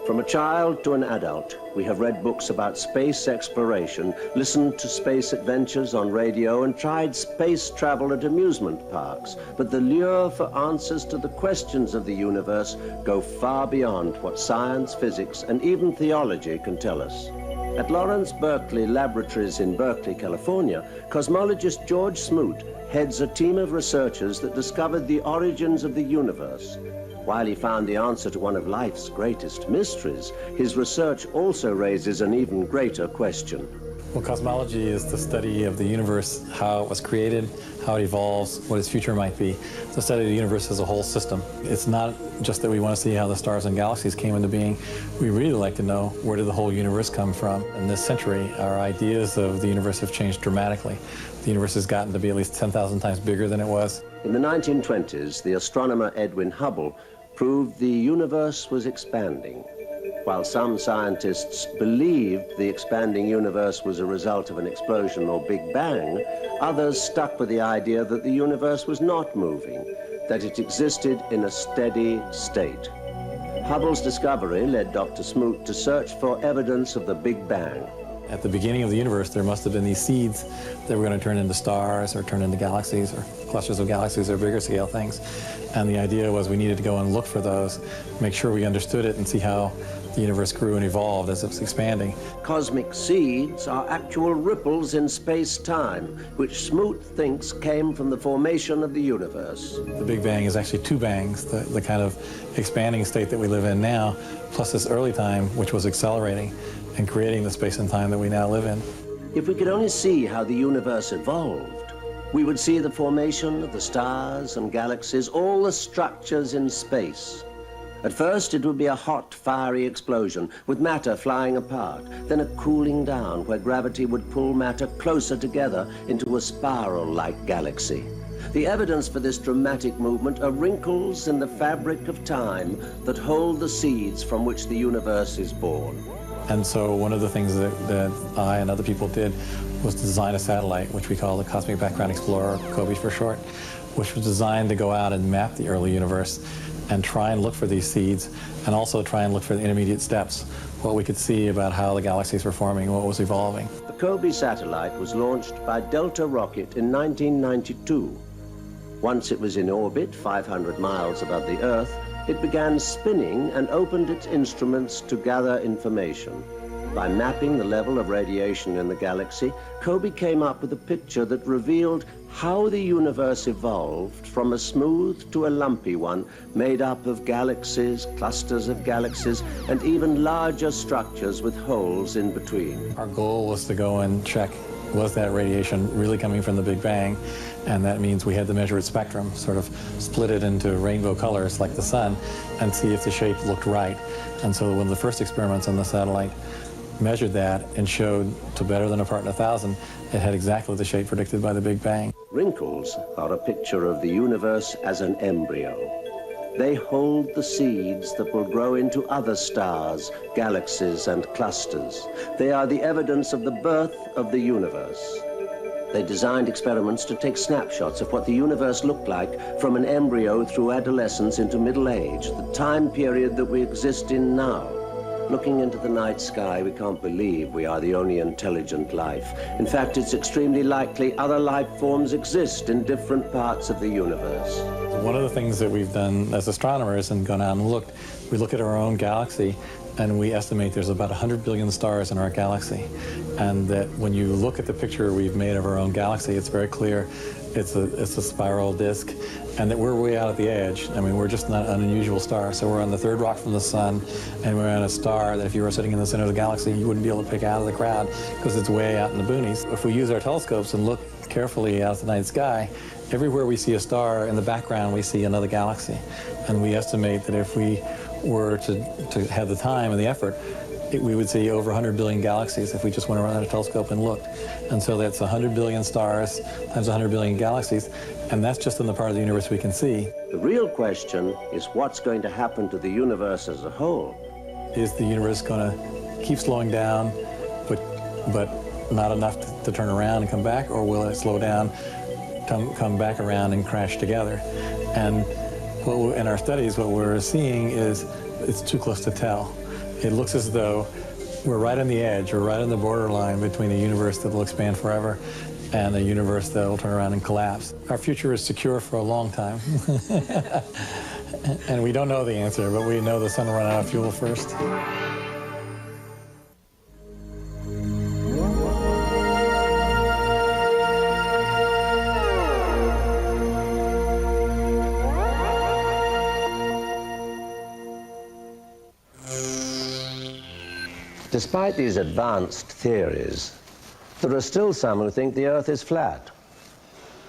From a child to an adult, we have read books about space exploration, listened to space adventures on radio, and tried space travel at amusement parks. But the lure for answers to the questions of the universe go far beyond what science, physics, and even theology can tell us. At Lawrence Berkeley Laboratories in Berkeley, California, cosmologist George Smoot heads a team of researchers that discovered the origins of the universe. While he found the answer to one of life's greatest mysteries, his research also raises an even greater question.
Well, cosmology is the study of the universe, how it was created, how it evolves, what its future might be. It's the study of the universe as a whole system. It's not just that we want to see how the stars and galaxies came into being. We really like to know, where did the whole universe come from? In this century, our ideas of the universe have changed dramatically. The universe has gotten to be at least 10,000 times bigger than it was.
In the 1920s, the astronomer Edwin Hubble proved the universe was expanding. While some scientists believed the expanding universe was a result of an explosion or Big Bang, others stuck with the idea that the universe was not moving, that it existed in a steady state. Hubble's discovery led Dr. Smoot to search for evidence of the Big Bang.
At the beginning of the universe, there must have been these seeds that were going to turn into stars or turn into galaxies or clusters of galaxies or bigger scale things. And the idea was we needed to go and look for those, make sure we understood it, and see how the universe grew and evolved as it was expanding.
Cosmic seeds are actual ripples in space-time, which Smoot thinks came from the formation of the universe.
The Big Bang is actually two bangs, the kind of expanding state that we live in now, plus this early time, which was accelerating and creating the space and time that we now live in.
If we could only see how the universe evolved, we would see the formation of the stars and galaxies, all the structures in space. At first, it would be a hot, fiery explosion with matter flying apart, then a cooling down where gravity would pull matter closer together into a spiral-like galaxy. The evidence for this dramatic movement are wrinkles in the fabric of time that hold the seeds from which the universe is born.
And so one of the things that I and other people did was to design a satellite, which we call the Cosmic Background Explorer, COBE for short, which was designed to go out and map the early universe and try and look for these seeds, and also try and look for the intermediate steps, what we could see about how the galaxies were forming, what was evolving.
The COBE satellite was launched by Delta rocket in 1992. Once it was in orbit, 500 miles above the Earth, it began spinning and opened its instruments to gather information. By mapping the level of radiation in the galaxy, COBE came up with a picture that revealed how the universe evolved from a smooth to a lumpy one made up of galaxies, clusters of galaxies, and even larger structures with holes in between.
Our goal was to go and check, was that radiation really coming from the Big Bang? And that means we had to measure its spectrum, sort of split it into rainbow colors like the sun, and see if the shape looked right. And so one of the first experiments on the satellite measured that and showed to better than a part in 1,000, it had exactly the shape predicted by the Big Bang.
Wrinkles are a picture of the universe as an embryo. They hold the seeds that will grow into other stars, galaxies, and clusters. They are the evidence of the birth of the universe. They designed experiments to take snapshots of what the universe looked like from an embryo through adolescence into middle age, the time period that we exist in now. Looking into the night sky, we can't believe we are the only intelligent life. In fact, it's extremely likely other life forms exist in different parts of the universe.
One of the things that we've done as astronomers and gone out and looked, we look at our own galaxy and we estimate there's about 100 billion stars in our galaxy. And that when you look at the picture we've made of our own galaxy, it's very clear it's a spiral disk, and that we're way out at the edge. I mean, we're just not an unusual star. So we're on the third rock from the sun, and we're on a star that if you were sitting in the center of the galaxy, you wouldn't be able to pick out of the crowd because it's way out in the boonies. If we use our telescopes and look carefully out at the night sky, everywhere we see a star, in the background we see another galaxy. And we estimate that if we were to have the time and the effort, we would see over 100 billion galaxies if we just went around a telescope and looked. And so that's 100 billion stars times 100 billion galaxies, and that's just in the part of the universe we can see.
The real question is what's going to happen to the universe as a whole.
Is the universe going to keep slowing down, but not enough to turn around and come back, or will it slow down, come back around and crash together? And in our studies, what we're seeing is it's too close to tell. It looks as though we're right on the edge, we're right on the borderline between a universe that will expand forever and a universe that will turn around and collapse. Our future is secure for a long time. And we don't know the answer, but we know the sun will run out of fuel first.
Despite these advanced theories, there are still some who think the Earth is flat.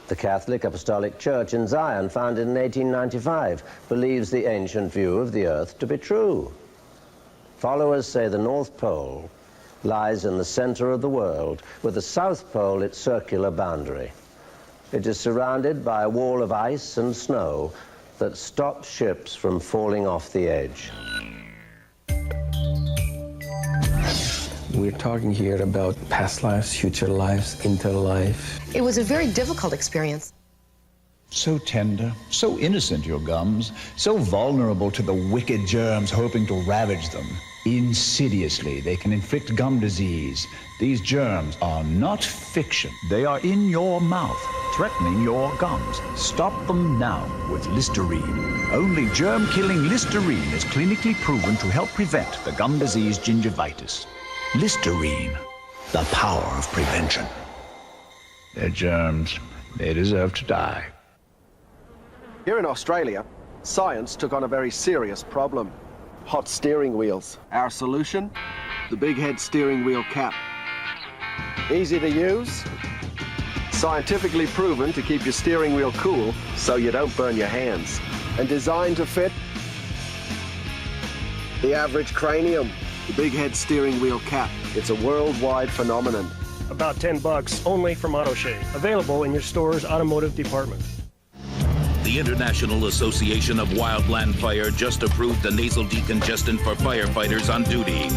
The Catholic Apostolic Church in Zion, founded in 1895, believes the ancient view of the Earth to be true. Followers say the North Pole lies in the center of the world, with the South Pole its circular boundary. It is surrounded by a wall of ice and snow that stops ships from falling off the edge.
We're talking here about past lives, future lives, interlife.
It was a very difficult experience.
So tender, so innocent, your gums, so vulnerable to the wicked germs hoping to ravage them. Insidiously, they can inflict gum disease. These germs are not fiction. They are in your mouth, threatening your gums. Stop them now with Listerine. Only germ-killing Listerine is clinically proven to help prevent the gum disease gingivitis. Listerine, the power of prevention. They're germs. They deserve to die.
Here in Australia, science took on a very serious problem. Hot steering wheels. Our solution? The big head steering wheel cap. Easy to use. Scientifically proven to keep your steering wheel cool so you don't burn your hands. And designed to fit the average cranium. The big head steering wheel cap. It's a worldwide phenomenon.
About $10 only from AutoShave. Available in your store's automotive department.
The International Association of Wildland Fire just approved the nasal decongestant for firefighters on duty.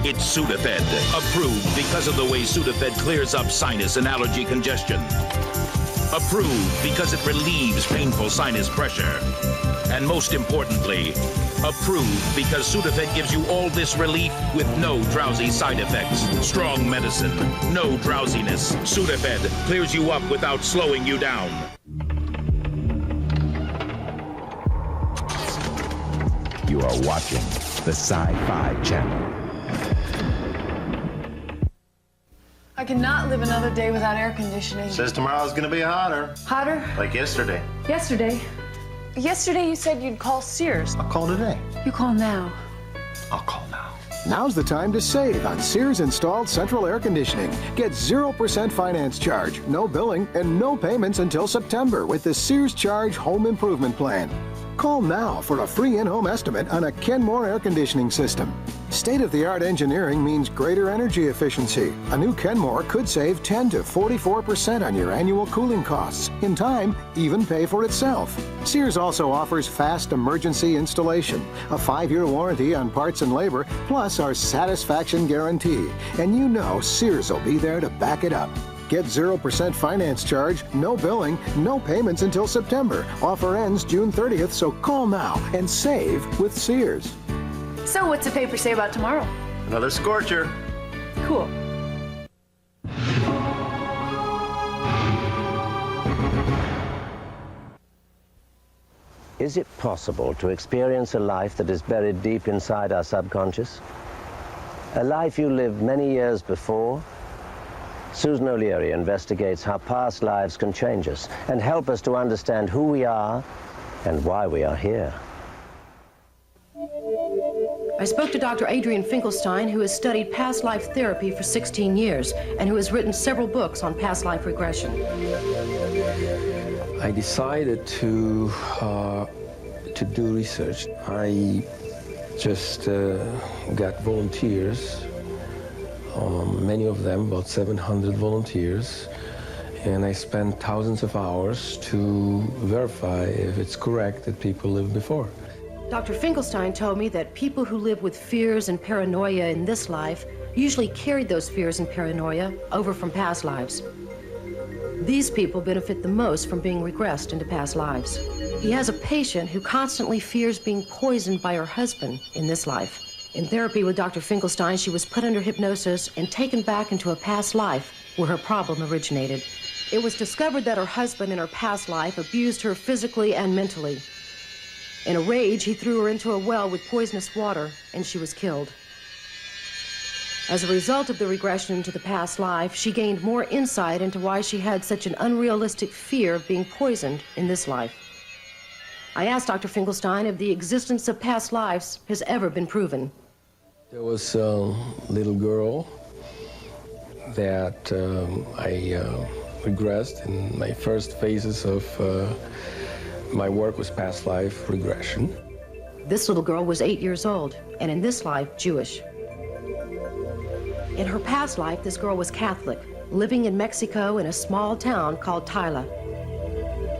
It's Sudafed, approved because of the way Sudafed clears up sinus and allergy congestion. Approved because it relieves painful sinus pressure. And most importantly, approved because Sudafed gives you all this relief with no drowsy side effects. Strong medicine, no drowsiness. Sudafed clears you up without slowing you down.
You are watching the Sci-Fi Channel.
I cannot live another day without air conditioning.
Says tomorrow's gonna be hotter.
Hotter?
Like yesterday.
Yesterday? Yesterday you said you'd call Sears.
I'll call today.
You call now.
I'll call now.
Now's the time to save on Sears installed central air conditioning. Get 0% finance charge, no billing, and no payments until September with the Sears Charge Home Improvement Plan. Call now for a free in-home estimate on a Kenmore air conditioning system. State-of-the-art engineering means greater energy efficiency. A new Kenmore could save 10 to 44% on your annual cooling costs. In time, even pay for itself. Sears also offers fast emergency installation, a 5-year warranty on parts and labor, plus our satisfaction guarantee. And you know Sears will be there to back it up. Get 0% finance charge, no billing, no payments until September. Offer ends June 30th, so call now and save with Sears.
So what's the paper say about tomorrow?
Another scorcher.
Cool.
Is it possible to experience a life that is buried deep inside our subconscious? A life you lived many years before? Susan O'Leary investigates how past lives can change us and help us to understand who we are and why we are here.
I spoke to Dr. Adrian Finkelstein, who has studied past life therapy for 16 years and who has written several books on past life regression.
I decided to do research. I just got volunteers, many of them, about 700 volunteers, and I spent thousands of hours to verify if it's correct that people lived before.
Dr. Finkelstein told me that people who live with fears and paranoia in this life usually carried those fears and paranoia over from past lives. These people benefit the most from being regressed into past lives. He has a patient who constantly fears being poisoned by her husband in this life. In therapy with Dr. Finkelstein, she was put under hypnosis and taken back into a past life where her problem originated. It was discovered that her husband in her past life abused her physically and mentally. In a rage, he threw her into a well with poisonous water, and she was killed. As a result of the regression into the past life, she gained more insight into why she had such an unrealistic fear of being poisoned in this life. I asked Dr. Finkelstein if the existence of past lives has ever been proven.
There was a little girl that I regressed in my first phases of my work was past life regression.
This little girl was 8 years old, and in this life, Jewish. In her past life, this girl was Catholic, living in Mexico in a small town called Tila.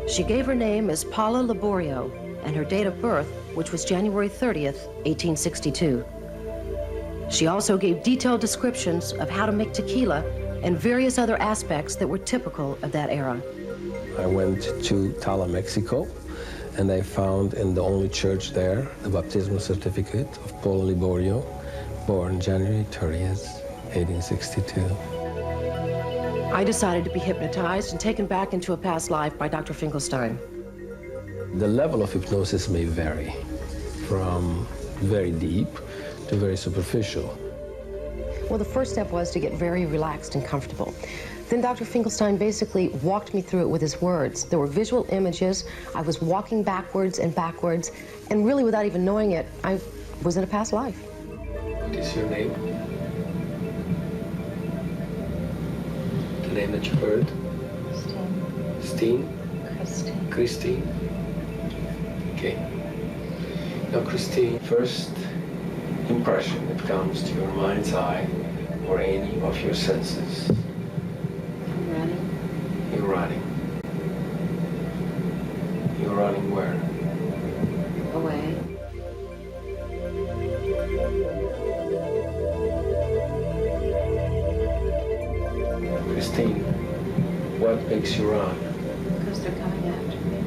She gave her name as Paula Laborio, and her date of birth, which was January 30th, 1862. She also gave detailed descriptions of how to make tequila and various other aspects that were typical of that era.
I went to Tala, Mexico, and I found in the only church there the baptismal certificate of Paula Liborio, born January 30th, 1862.
I decided to be hypnotized and taken back into a past life by Dr. Finkelstein.
The level of hypnosis may vary from very deep to very superficial.
Well, the first step was to get very relaxed and comfortable. Then Dr. Finkelstein basically walked me through it with his words. There were visual images. I was walking backwards and backwards, and really without even knowing it, I was in a past life.
What is your name? The name that you heard? Steen. Steen?
Christine.
Christine? Okay. Now, Christine, first impression that comes to your mind's eye or any of your senses. You're running. You're running where?
Away.
Christine, what makes you run?
Because they're coming after me.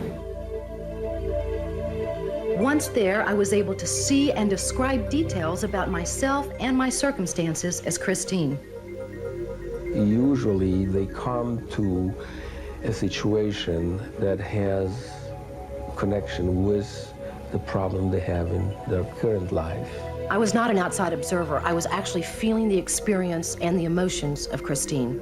Once there, I was able to see and describe details about myself and my circumstances as Christine.
Usually they come to a situation that has connection with the problem they have in their current life.
I was not an outside observer. I was actually feeling the experience and the emotions of Christine.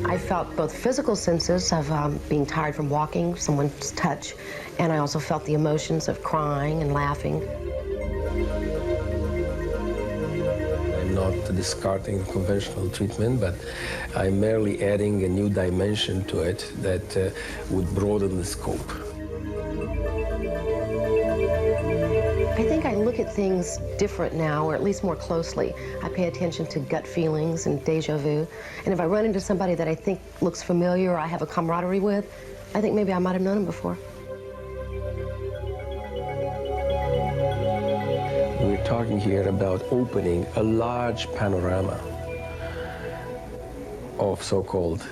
I felt both physical senses of being tired from walking, someone's touch, and I also felt the emotions of crying and laughing.
I'm not discarding conventional treatment, but I'm merely adding a new dimension to it that would broaden the scope.
look at things different now, or at least more closely. I pay attention to gut feelings and deja vu. And if I run into somebody that I think looks familiar or I have a camaraderie with, I think maybe I might have known him before.
We're talking here about opening a large panorama of so-called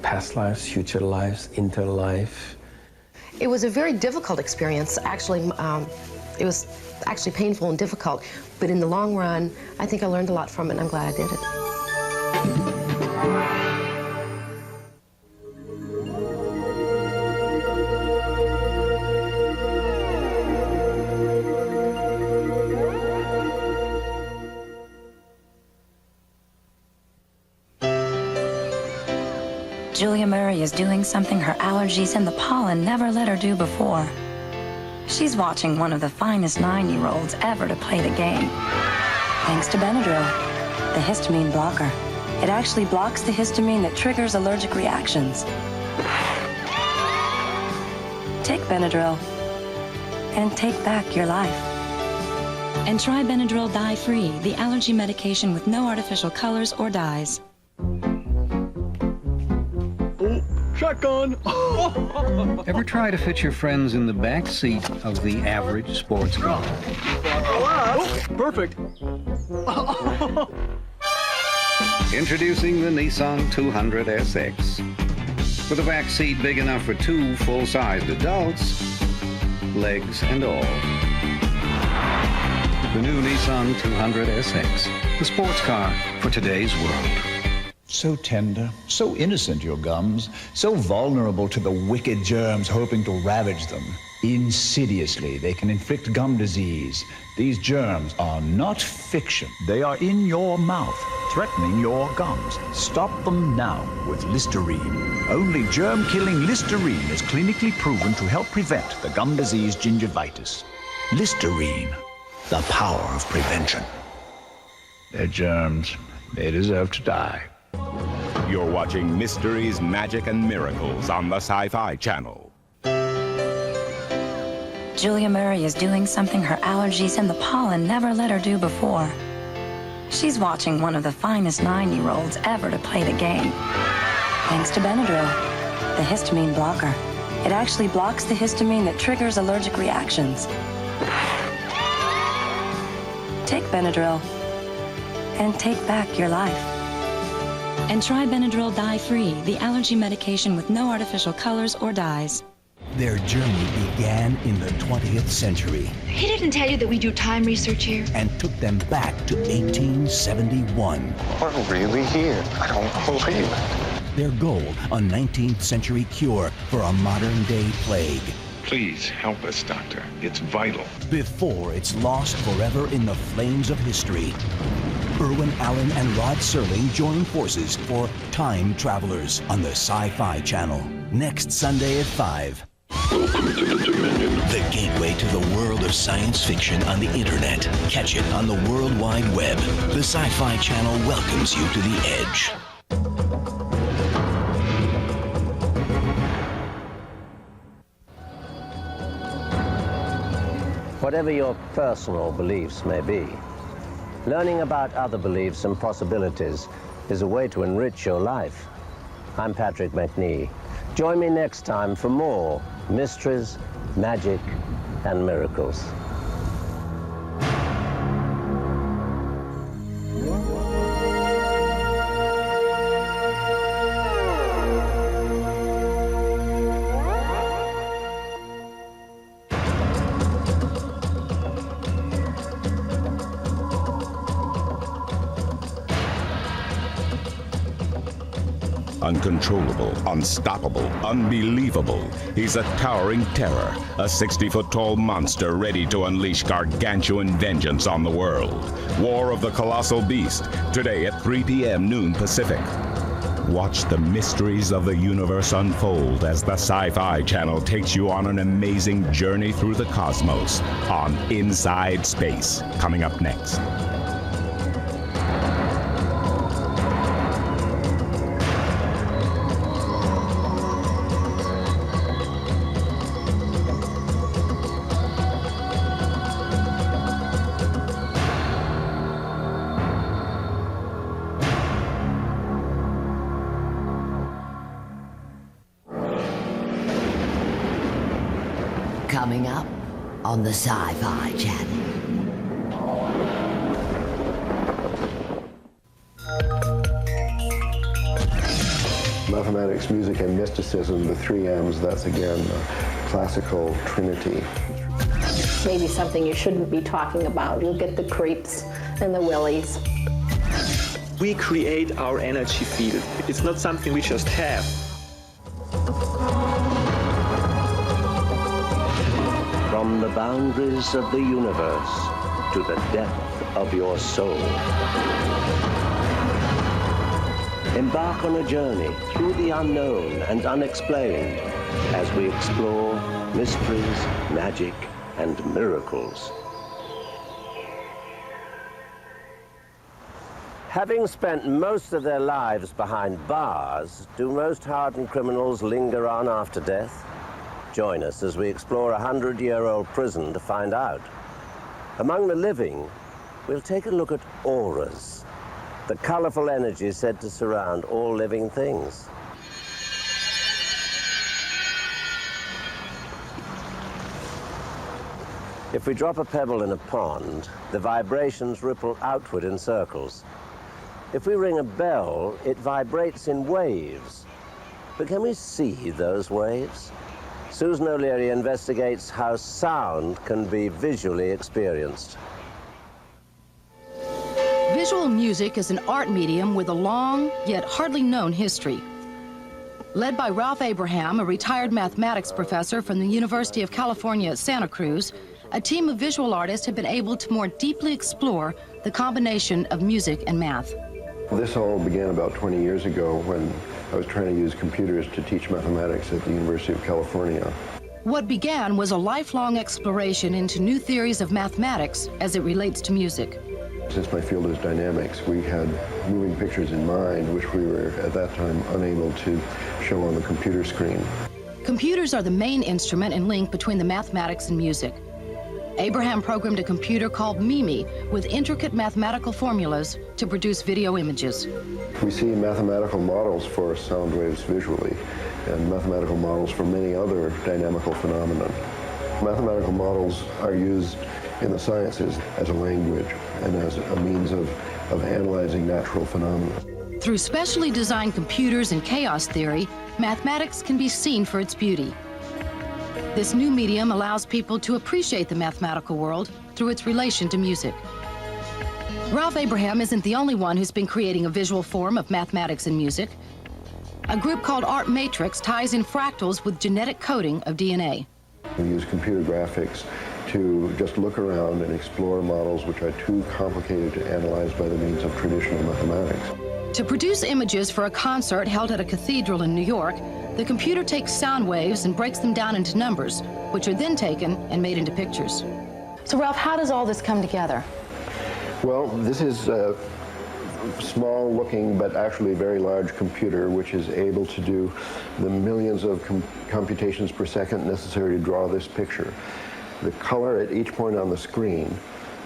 past lives, future lives, interlife.
It was a very difficult experience. Actually, it was actually painful and difficult. But in the long run, I think I learned a lot from it, and I'm glad I did it.
Julia Murray is doing something her allergies and the pollen never let her do before. She's watching one of the finest 9-year-olds ever to play the game. Thanks to Benadryl, the histamine blocker. It actually blocks the histamine that triggers allergic reactions. Take Benadryl and take back your life. And try Benadryl dye-free, the allergy medication with no artificial colors or dyes.
Shotgun! Ever try to fit your friends in the back seat of the average sports car?
Oh, perfect.
Introducing the Nissan 200 SX. With a back seat big enough for 2 full-sized adults, legs and all. The new Nissan 200 SX, the sports car for today's world.
So tender, so innocent, your gums, so vulnerable to the wicked germs hoping to ravage them. Insidiously, they can inflict gum disease. These germs are not fiction. They are in your mouth, threatening your gums. Stop them now with Listerine. Only germ-killing Listerine is clinically proven to help prevent the gum disease gingivitis. Listerine, the power of prevention. They're germs. They deserve to die.
You're watching Mysteries, Magic, and Miracles on the Sci-Fi Channel.
Julia Murray is doing something her allergies and the pollen never let her do before. She's watching one of the finest 9-year-olds ever to play the game. Thanks to Benadryl, the histamine blocker. It actually blocks the histamine that triggers allergic reactions. Take Benadryl and take back your life. And try Benadryl dye-free, the allergy medication with no artificial colors or dyes.
Their journey began in the 20th century
He didn't tell you that we do time research here?
and took them back to 1871.
We're really here. I don't believe it.
Their goal, a 19th century cure for a modern-day plague.
Please help us, Doctor. It's vital.
Before it's lost forever in the flames of history. Irwin Allen and Rod Serling join forces for Time Travelers on the Sci-Fi Channel. Next Sunday at 5.
Welcome to the Dominion.
The gateway to the world of science fiction on the internet. Catch it on the World Wide Web. The Sci-Fi Channel welcomes you to the edge.
Whatever your personal beliefs may be, learning about other beliefs and possibilities is a way to enrich your life. I'm Patrick McNee. Join me next time for more mysteries, magic, and miracles.
Uncontrollable, unstoppable, unbelievable. He's a towering terror, a 60-foot-tall monster ready to unleash gargantuan vengeance on the world. War of the Colossal Beast, today at 3 p.m. noon Pacific. Watch the mysteries of the universe unfold as the Sci-Fi Channel takes you on an amazing journey through the cosmos on Inside Space, coming up next.
Coming up on the Sci-Fi Channel.
Mathematics, music, and mysticism, the three M's, that's again a classical trinity.
Maybe something you shouldn't be talking about. You'll get the creeps and the willies.
We create our energy field. It's not something we just have.
From the boundaries of the universe to the depth of your soul. Embark on a journey through the unknown and unexplained as we explore mysteries, magic, and miracles. Having spent most of their lives behind bars, do most hardened criminals linger on after death? Join us as we explore a 100-year-old prison to find out. Among the living, we'll take a look at auras, the colorful energy said to surround all living things. If we drop a pebble in a pond, the vibrations ripple outward in circles. If we ring a bell, it vibrates in waves. But can we see those waves? Susan O'Leary investigates how sound can be visually experienced.
Visual music is an art medium with a long, yet hardly known history. Led by Ralph Abraham, a retired mathematics professor from the University of California at Santa Cruz, a team of visual artists have been able to more deeply explore the combination of music and math.
This all began about 20 years ago when I was trying to use computers to teach mathematics at the University of California.
What began was a lifelong exploration into new theories of mathematics as it relates to music.
Since my field is dynamics, we had moving pictures in mind, which we were at that time unable to show on the computer screen.
Computers are the main instrument and link between the mathematics and music. Abraham programmed a computer called Mimi with intricate mathematical formulas to produce video images.
We see mathematical models for sound waves visually and mathematical models for many other dynamical phenomena. Mathematical models are used in the sciences as a language and as a means of analyzing natural phenomena.
Through specially designed computers and chaos theory, mathematics can be seen for its beauty. This new medium allows people to appreciate the mathematical world through its relation to music. Ralph Abraham isn't the only one who's been creating a visual form of mathematics and music. A group called Art Matrix ties in fractals with genetic coding of DNA.
We use computer graphics to just look around and explore models which are too complicated to analyze by the means of traditional mathematics.
To produce images for a concert held at a cathedral in New York, the computer takes sound waves and breaks them down into numbers, which are then taken and made into pictures. So Ralph, how does all this come together?
Well, this is a small looking but actually very large computer which is able to do the millions of computations per second necessary to draw this picture. The color at each point on the screen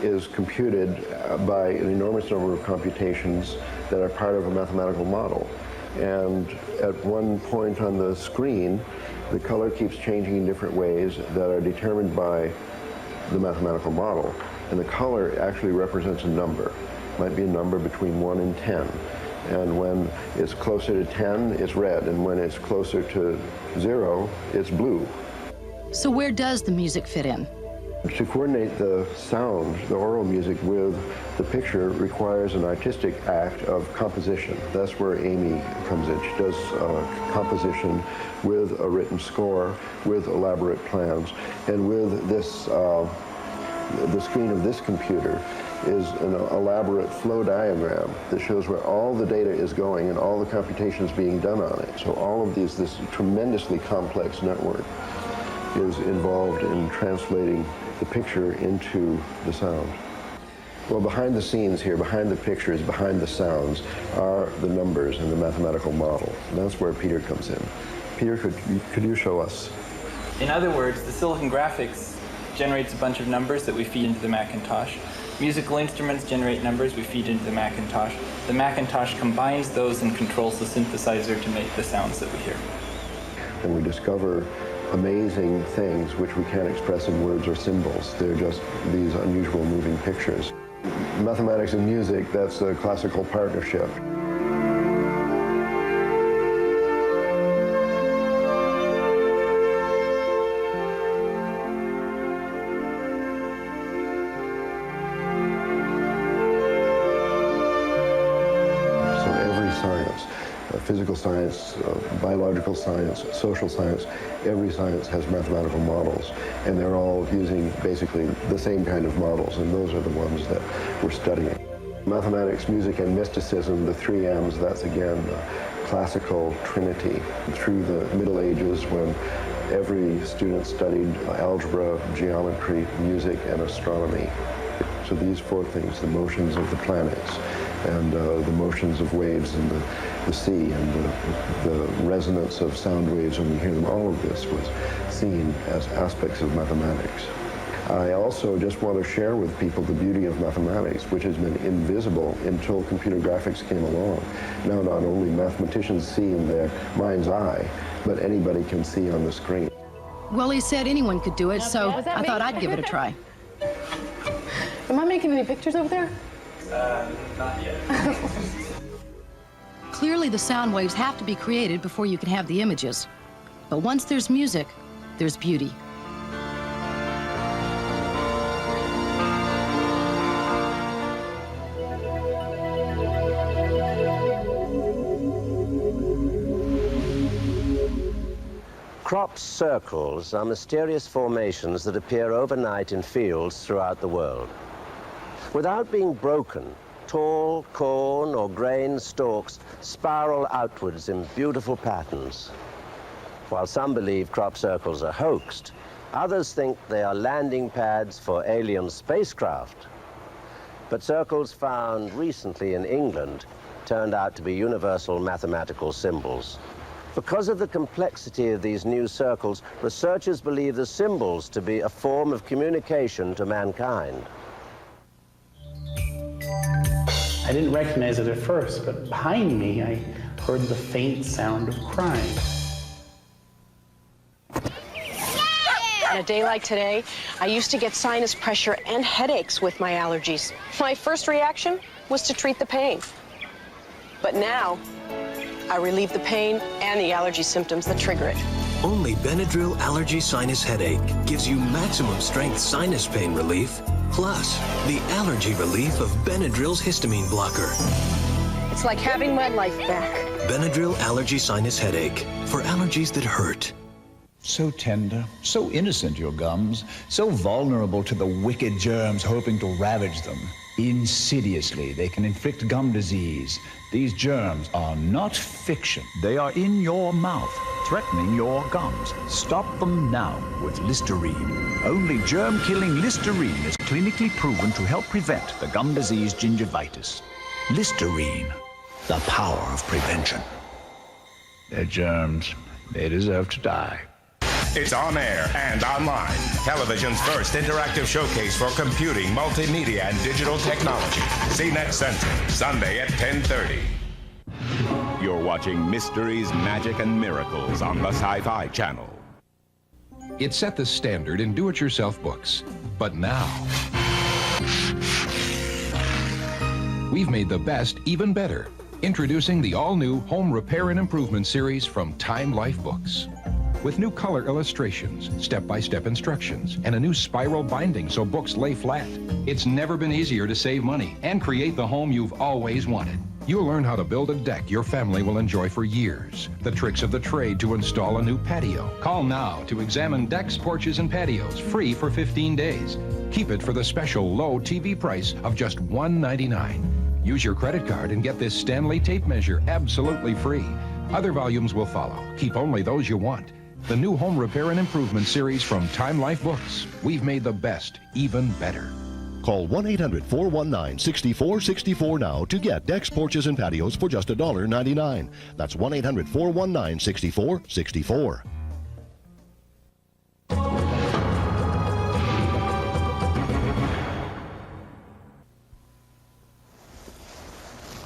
is computed by an enormous number of computations that are part of a mathematical model. And at one point on the screen, the color keeps changing in different ways that are determined by the mathematical model. And the color actually represents a number. It might be a number between 1 and 10. And when it's closer to 10, it's red. And when it's closer to 0, it's blue.
So where does the music fit in?
To coordinate the sound, the oral music, with the picture requires an artistic act of composition. That's where Amy comes in. She does composition with a written score, with elaborate plans, and with this, the screen of this computer is an elaborate flow diagram that shows where all the data is going and all the computations being done on it. So all of these, this tremendously complex network is involved in translating the picture into the sound. Well, behind the scenes here, behind the pictures, behind the sounds, are the numbers and the mathematical model. And that's where Peter comes in. Peter, could you show us?
In other words, the silicon graphics generates a bunch of numbers that we feed into the Macintosh. Musical instruments generate numbers we feed into the Macintosh. The Macintosh combines those and controls the synthesizer to make the sounds that we hear.
And we discover amazing things which we can't express in words or symbols. They're just these unusual moving pictures. Mathematics and music, that's a classical partnership. Physical science, biological science, social science, every science has mathematical models, and they're all using basically the same kind of models, and those are the ones that we're studying. Mathematics, music, and mysticism, the three M's, that's again the classical trinity. Through the Middle Ages, when every student studied algebra, geometry, music, and astronomy. So these four things, the motions of the planets, and the motions of waves in the sea, and the resonance of sound waves when we hear them, all of this was seen as aspects of mathematics. I also just want to share with people the beauty of mathematics, which has been invisible until computer graphics came along. Now not only mathematicians see in their mind's eye, but anybody can see on the screen.
Well, he said anyone could do it, so I thought I'd give it a try.
Am I making any pictures over there?
Not yet.
Clearly, the sound waves have to be created before you can have the images. But once there's music, there's beauty.
Crop circles are mysterious formations that appear overnight in fields throughout the world. Without being broken, tall corn or grain stalks spiral outwards in beautiful patterns. While some believe crop circles are hoaxed, others think they are landing pads for alien spacecraft. But circles found recently in England turned out to be universal mathematical symbols. Because of the complexity of these new circles, researchers believe the symbols to be a form of communication to mankind.
I didn't recognize it at first, but behind me, I heard the faint sound of crying.
On a day like today, I used to get sinus pressure and headaches with my allergies. My first reaction was to treat the pain. But now, I relieve the pain and the allergy symptoms that trigger it.
Only Benadryl Allergy Sinus Headache gives you maximum strength sinus pain relief, plus the allergy relief of Benadryl's histamine blocker.
It's like having my life back.
Benadryl Allergy Sinus Headache, for allergies that hurt.
So tender, so innocent your gums, so vulnerable to the wicked germs hoping to ravage them. Insidiously, they can inflict gum disease. These germs are not fiction. They are in your mouth, threatening your gums. Stop them now with Listerine. Only germ-killing Listerine is clinically proven to help prevent the gum disease gingivitis. Listerine, the power of prevention. They're germs. They deserve to die.
It's on air and online. Television's first interactive showcase for computing, multimedia, and digital technology. CNET Central, Sunday at 10:30.
You're watching Mysteries, Magic, and Miracles on the Sci-Fi Channel.
It set the standard in do-it-yourself books. But now, we've made the best even better. Introducing the all-new Home Repair and Improvement series from Time Life Books. With new color illustrations, step-by-step instructions, and a new spiral binding so books lay flat. It's never been easier to save money and create the home you've always wanted. You'll learn how to build a deck your family will enjoy for years. The tricks of the trade to install a new patio. Call now to examine decks, porches, and patios free for 15 days. Keep it for the special low TV price of just $1.99. Use your credit card and get this Stanley tape measure absolutely free. Other volumes will follow. Keep only those you want. The new Home Repair and Improvement series from Time Life Books. We've made the best even better.
Call 1-800-419-6464 now to get decks, porches, and patios for just $1.99. That's 1-800-419-6464.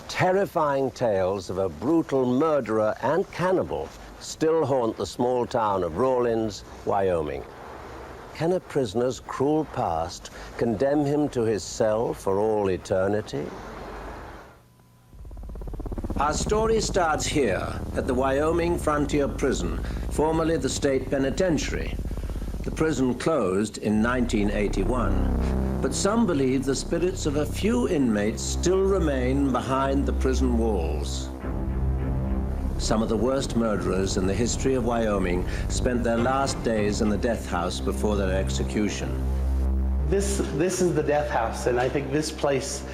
Terrifying tales of a brutal murderer and cannibal still haunt the small town of Rawlins, Wyoming. Can a prisoner's cruel past condemn him to his cell for all eternity? Our story starts here at the Wyoming Frontier Prison, formerly the State Penitentiary. The prison closed in 1981, but some believe the spirits of a few inmates still remain behind the prison walls. Some of the worst murderers in the history of Wyoming spent their last days in the death house before their execution.
This is the death house, and I think this place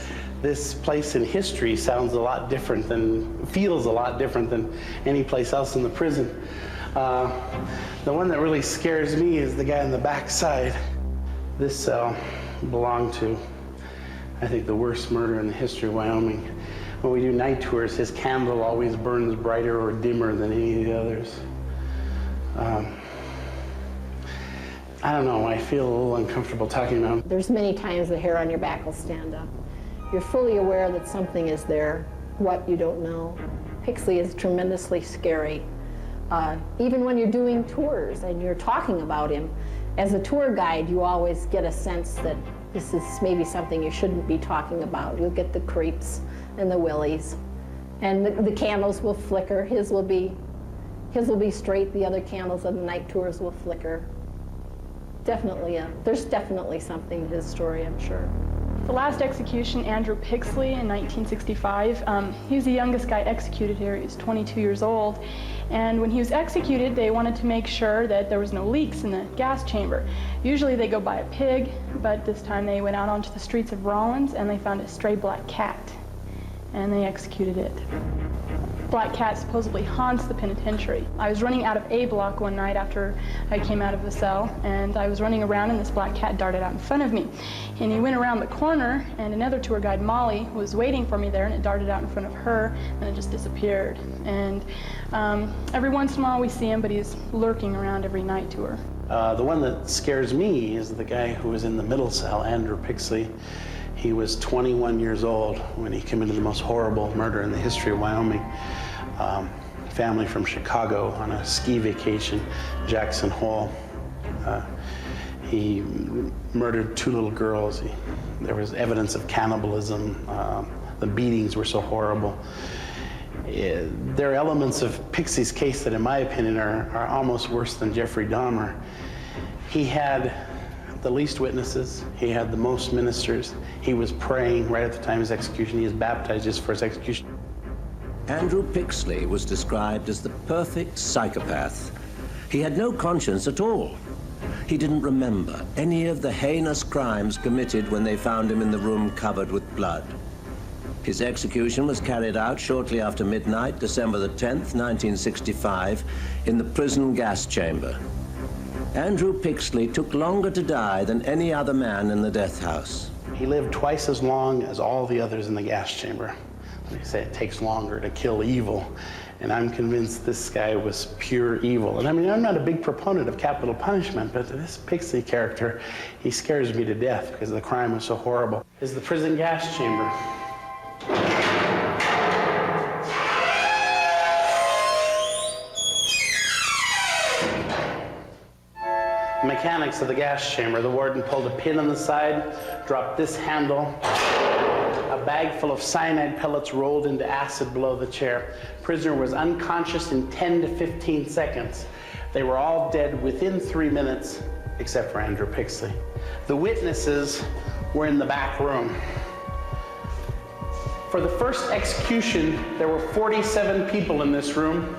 in history feels a lot different than any place else in the prison. The one that really scares me is the guy on the back side. This cell belonged to, I think, the worst murderer in the history of Wyoming. When we do night tours, his candle always burns brighter or dimmer than any of the others. I don't know, I feel a little uncomfortable talking about him.
There's many times the hair on your back will stand up. You're fully aware that something is there, what you don't know. Pixley is tremendously scary. Even when you're doing tours and you're talking about him, as a tour guide, you always get a sense that this is maybe something you shouldn't be talking about. You'll get the creeps and the willies, and the candles will flicker. His will be straight. The other candles on the night tours will flicker. There's definitely something to his story, I'm sure.
The last execution, Andrew Pixley in 1965, he was the youngest guy executed here. He was 22 years old. And when he was executed, they wanted to make sure that there was no leaks in the gas chamber. Usually they go buy a pig, but this time they went out onto the streets of Rawlins and they found a stray black cat, and they executed it. Black cat supposedly haunts the penitentiary. I was running out of A block one night after I came out of the cell, and I was running around and this black cat darted out in front of me. And he went around the corner, and another tour guide, Molly, was waiting for me there, and it darted out in front of her, and it just disappeared. And every once in a while we see him, but he's lurking around every night tour.
The one that scares me is the guy who was in the middle cell, Andrew Pixley. He was 21 years old when he committed the most horrible murder in the history of Wyoming. Family from Chicago on a ski vacation, Jackson Hole. He murdered 2 little girls. There was evidence of cannibalism. The beatings were so horrible. There are elements of Pixley's case that, in my opinion, are almost worse than Jeffrey Dahmer. He had the least witnesses. He had the most ministers. He was praying right at the time of his execution. He was baptized just for his execution.
Andrew Pixley was described as the perfect psychopath. He had no conscience at all. He didn't remember any of the heinous crimes committed when they found him in the room covered with blood. His execution was carried out shortly after midnight, December the 10th, 1965, in the prison gas chamber. Andrew Pixley took longer to die than any other man in the death house.
He lived twice as long as all the others in the gas chamber. They say it takes longer to kill evil, and I'm convinced this guy was pure evil. And I mean, I'm not a big proponent of capital punishment, but this Pixley character, he scares me to death because the crime was so horrible. This is the prison gas chamber. Mechanics of the gas chamber. The warden pulled a pin on the side, dropped this handle. A bag full of cyanide pellets rolled into acid below the chair. Prisoner was unconscious in 10 to 15 seconds. They were all dead within 3 minutes, except for Andrew Pixley. The witnesses were in the back room. For the first execution, there were 47 people in this room.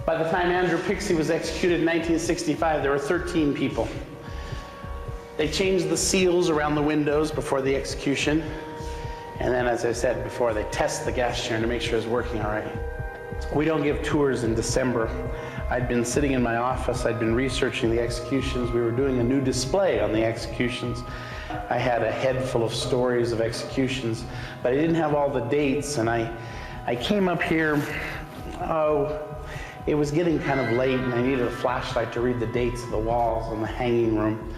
By the time Andrew Pixley was executed in 1965, there were 13 people. They changed the seals around the windows before the execution. And then, as I said before, they test the gas chamber to make sure it's working all right. We don't give tours in December. I'd been sitting in my office. I'd been researching the executions. We were doing a new display on the executions. I had a head full of stories of executions, but I didn't have all the dates. And I came up here, it was getting kind of late, and I needed a flashlight to read the dates of the walls on the hanging room.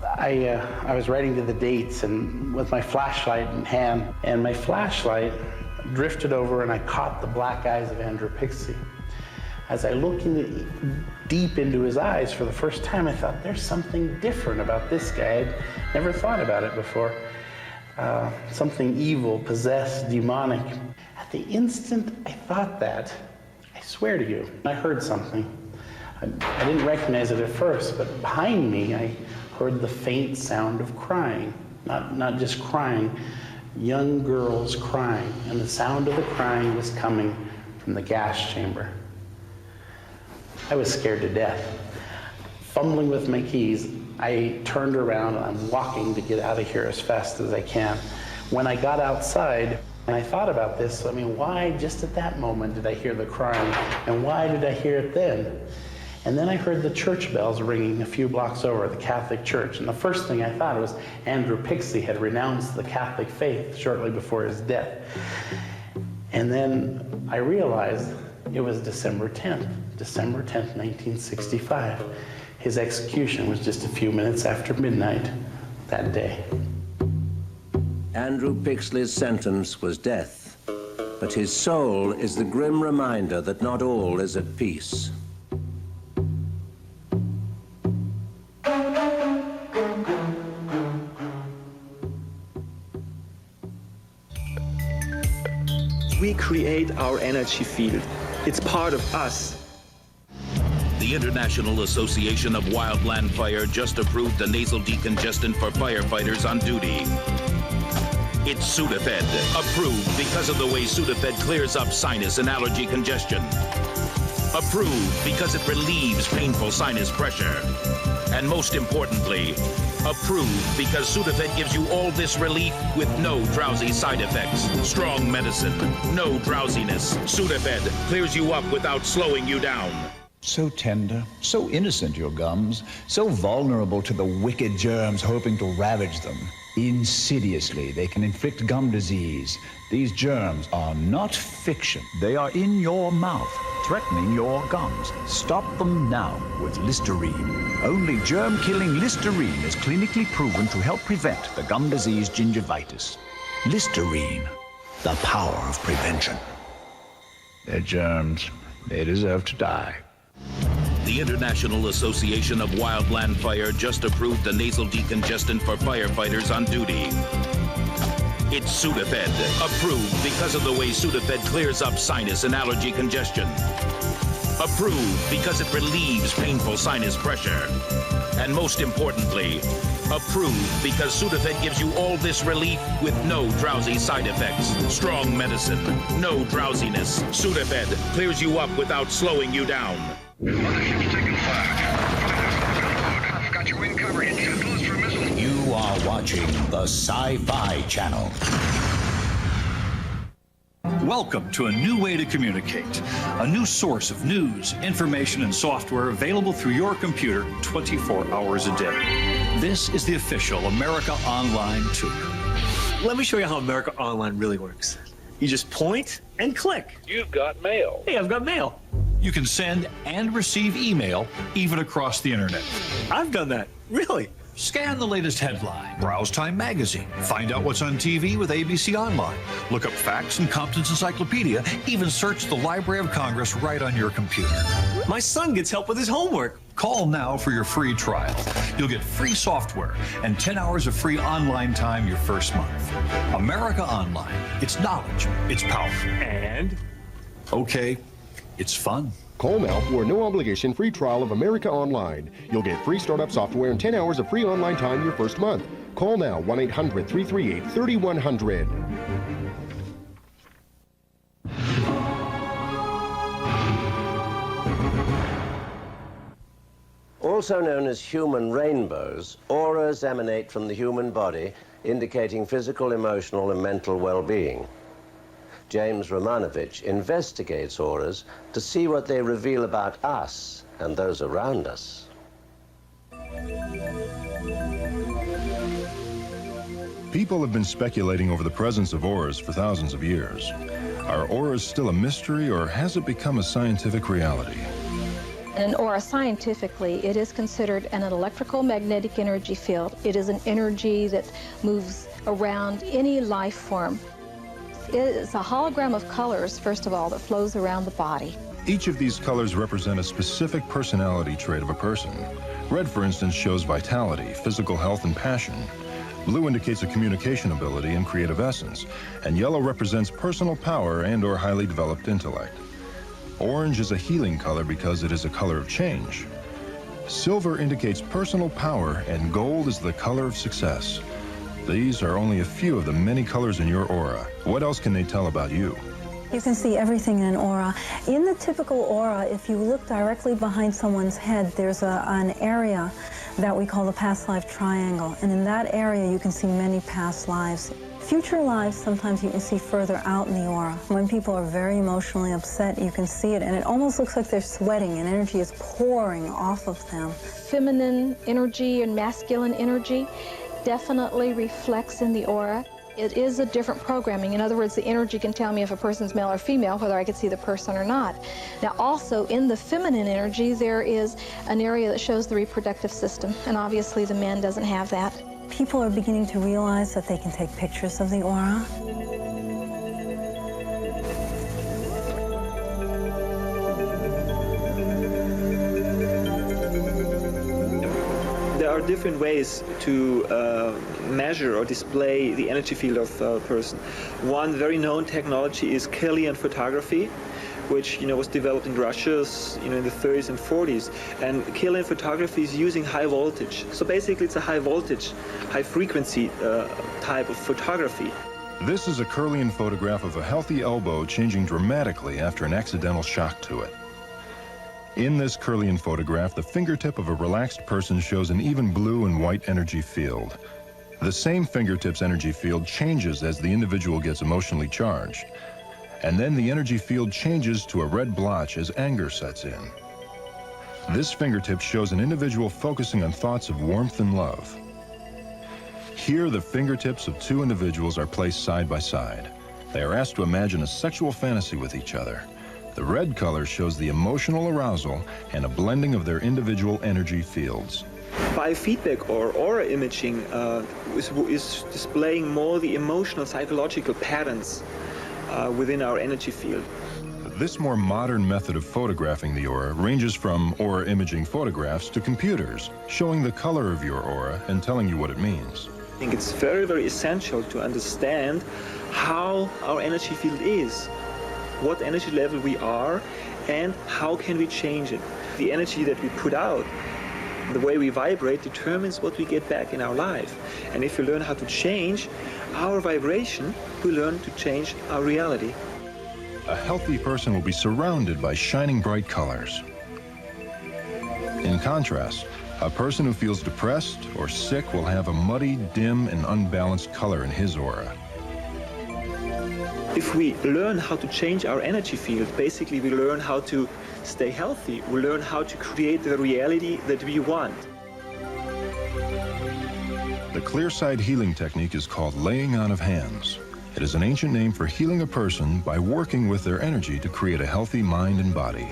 I was writing to the dates and with my flashlight in hand, and my flashlight drifted over and I caught the black eyes of Andrew Pixley. As I looked deep into his eyes for the first time, I thought, there's something different about this guy. I'd never thought about it before. Something evil, possessed, demonic. At the instant I thought that, I swear to you, I heard something. I didn't recognize it at first, but behind me, I heard the faint sound of crying. Not just crying, young girls crying. And the sound of the crying was coming from the gas chamber. I was scared to death. Fumbling with my keys, I turned around and I'm walking to get out of here as fast as I can. When I got outside, and I thought about this, I mean, why just at that moment did I hear the crying? And why did I hear it then? And then I heard the church bells ringing a few blocks over, the Catholic Church. And the first thing I thought was Andrew Pixley had renounced the Catholic faith shortly before his death. And then I realized it was December 10th, 1965. His execution was just a few minutes after midnight that day.
Andrew Pixley's sentence was death, but his soul is the grim reminder that not all is at peace.
We create our energy field. It's part of us.
The International Association of Wildland Fire just approved a nasal decongestant for firefighters on duty. It's Sudafed, approved because of the way Sudafed clears up sinus and allergy congestion. Approved because it relieves painful sinus pressure. And most importantly, approved because Sudafed gives you all this relief with no drowsy side effects. Strong medicine, no drowsiness. Sudafed clears you up without slowing you down.
So tender, so innocent, your gums, so vulnerable to the wicked germs hoping to ravage them. Insidiously, they can inflict gum disease. These germs are not fiction. They are in your mouth, threatening your gums. Stop them now with Listerine. Only germ-killing Listerine is clinically proven to help prevent the gum disease gingivitis. Listerine, the power of prevention. They're germs. They deserve to die.
The International Association of Wildland Fire just approved a nasal decongestant for firefighters on duty. It's Sudafed, approved because of the way Sudafed clears up sinus and allergy congestion. Approved because it relieves painful sinus pressure. And most importantly, approved because Sudafed gives you all this relief with no drowsy side effects. Strong medicine, no drowsiness. Sudafed clears you up without slowing you down.
Mothership's taking fire. I've got your wing cover. Hit close for a missile.
You are watching the Sci-Fi Channel.
Welcome to a new way to communicate. A new source of news, information, and software available through your computer 24 hours a day. This is the official America Online Tube.
Let me show you how America Online really works. You just point and click.
You've got mail.
Hey, I've got mail.
You can send and receive email even across the internet.
I've done that. Really?
Scan the latest headline, browse Time Magazine, find out what's on TV with ABC Online, look up facts in Compton's Encyclopedia, even search the Library of Congress right on your computer.
My son gets help with his homework.
Call now for your free trial. You'll get free software and 10 hours of free online time your first month. America Online. It's knowledge. It's power.
And?
Okay, it's fun.
Call now for a no-obligation free trial of America Online. You'll get free startup software and 10 hours of free online time your first month. Call now, 1-800-338-3100.
Also known as human rainbows, auras emanate from the human body, indicating physical, emotional, and mental well-being. James Romanovich investigates auras to see what they reveal about us and those around us.
People have been speculating over the presence of auras for thousands of years. Are auras still a mystery, or has it become a scientific reality?
An aura, scientifically, it is considered an electrical magnetic energy field. It is an energy that moves around any life form. It's a hologram of colors, first of all, that flows around the body.
Each of these colors represent a specific personality trait of a person. Red, for instance, shows vitality, physical health, and passion. Blue indicates a communication ability and creative essence, and yellow represents personal power and/or highly developed intellect. Orange is a healing color because it is a color of change. Silver indicates personal power, and gold is the color of success. These are only a few of the many colors in your aura. What else can they tell about you?
You can see everything in an aura. In the typical aura, if you look directly behind someone's head, there's an area that we call the past life triangle. And in that area, you can see many past lives. Future lives, sometimes you can see further out in the aura. When people are very emotionally upset, you can see it, and it almost looks like they're sweating, and energy is pouring off of them.
Feminine energy and masculine energy definitely reflects in the aura. It is a different programming. In other words, the energy can tell me if a person's male or female, whether I could see the person or not. Now, also in the feminine energy, there is an area that shows the reproductive system, and obviously the man doesn't have that.
People are beginning to realize that they can take pictures of the aura.
There are different ways to measure or display the energy field of a person. One very known technology is Kirlian photography, which was developed in Russia in the 30s and 40s. And Kirlian photography is using high voltage. So basically it's a high voltage, high frequency type of photography.
This is a Kirlian photograph of a healthy elbow changing dramatically after an accidental shock to it. In this Kirlian photograph, the fingertip of a relaxed person shows an even blue and white energy field. The same fingertip's energy field changes as the individual gets emotionally charged. And then the energy field changes to a red blotch as anger sets in. This fingertip shows an individual focusing on thoughts of warmth and love. Here, the fingertips of two individuals are placed side by side. They are asked to imagine a sexual fantasy with each other. The red color shows the emotional arousal and a blending of their individual energy fields.
Biofeedback or aura imaging is displaying more the emotional, psychological patterns within our energy field.
This more modern method of photographing the aura ranges from aura imaging photographs to computers, showing the color of your aura and telling you what it means.
I think it's very, very essential to understand how our energy field is, what energy level we are, and how can we change it. The energy that we put out, the way we vibrate, determines what we get back in our life. And if we learn how to change our vibration, we learn to change our reality.
A healthy person will be surrounded by shining bright colors. In contrast, a person who feels depressed or sick will have a muddy, dim, and unbalanced color in his aura.
If we learn how to change our energy field, basically we learn how to stay healthy. We learn how to create the reality that we want.
The clear-side healing technique is called laying on of hands. It is an ancient name for healing a person by working with their energy to create a healthy mind and body.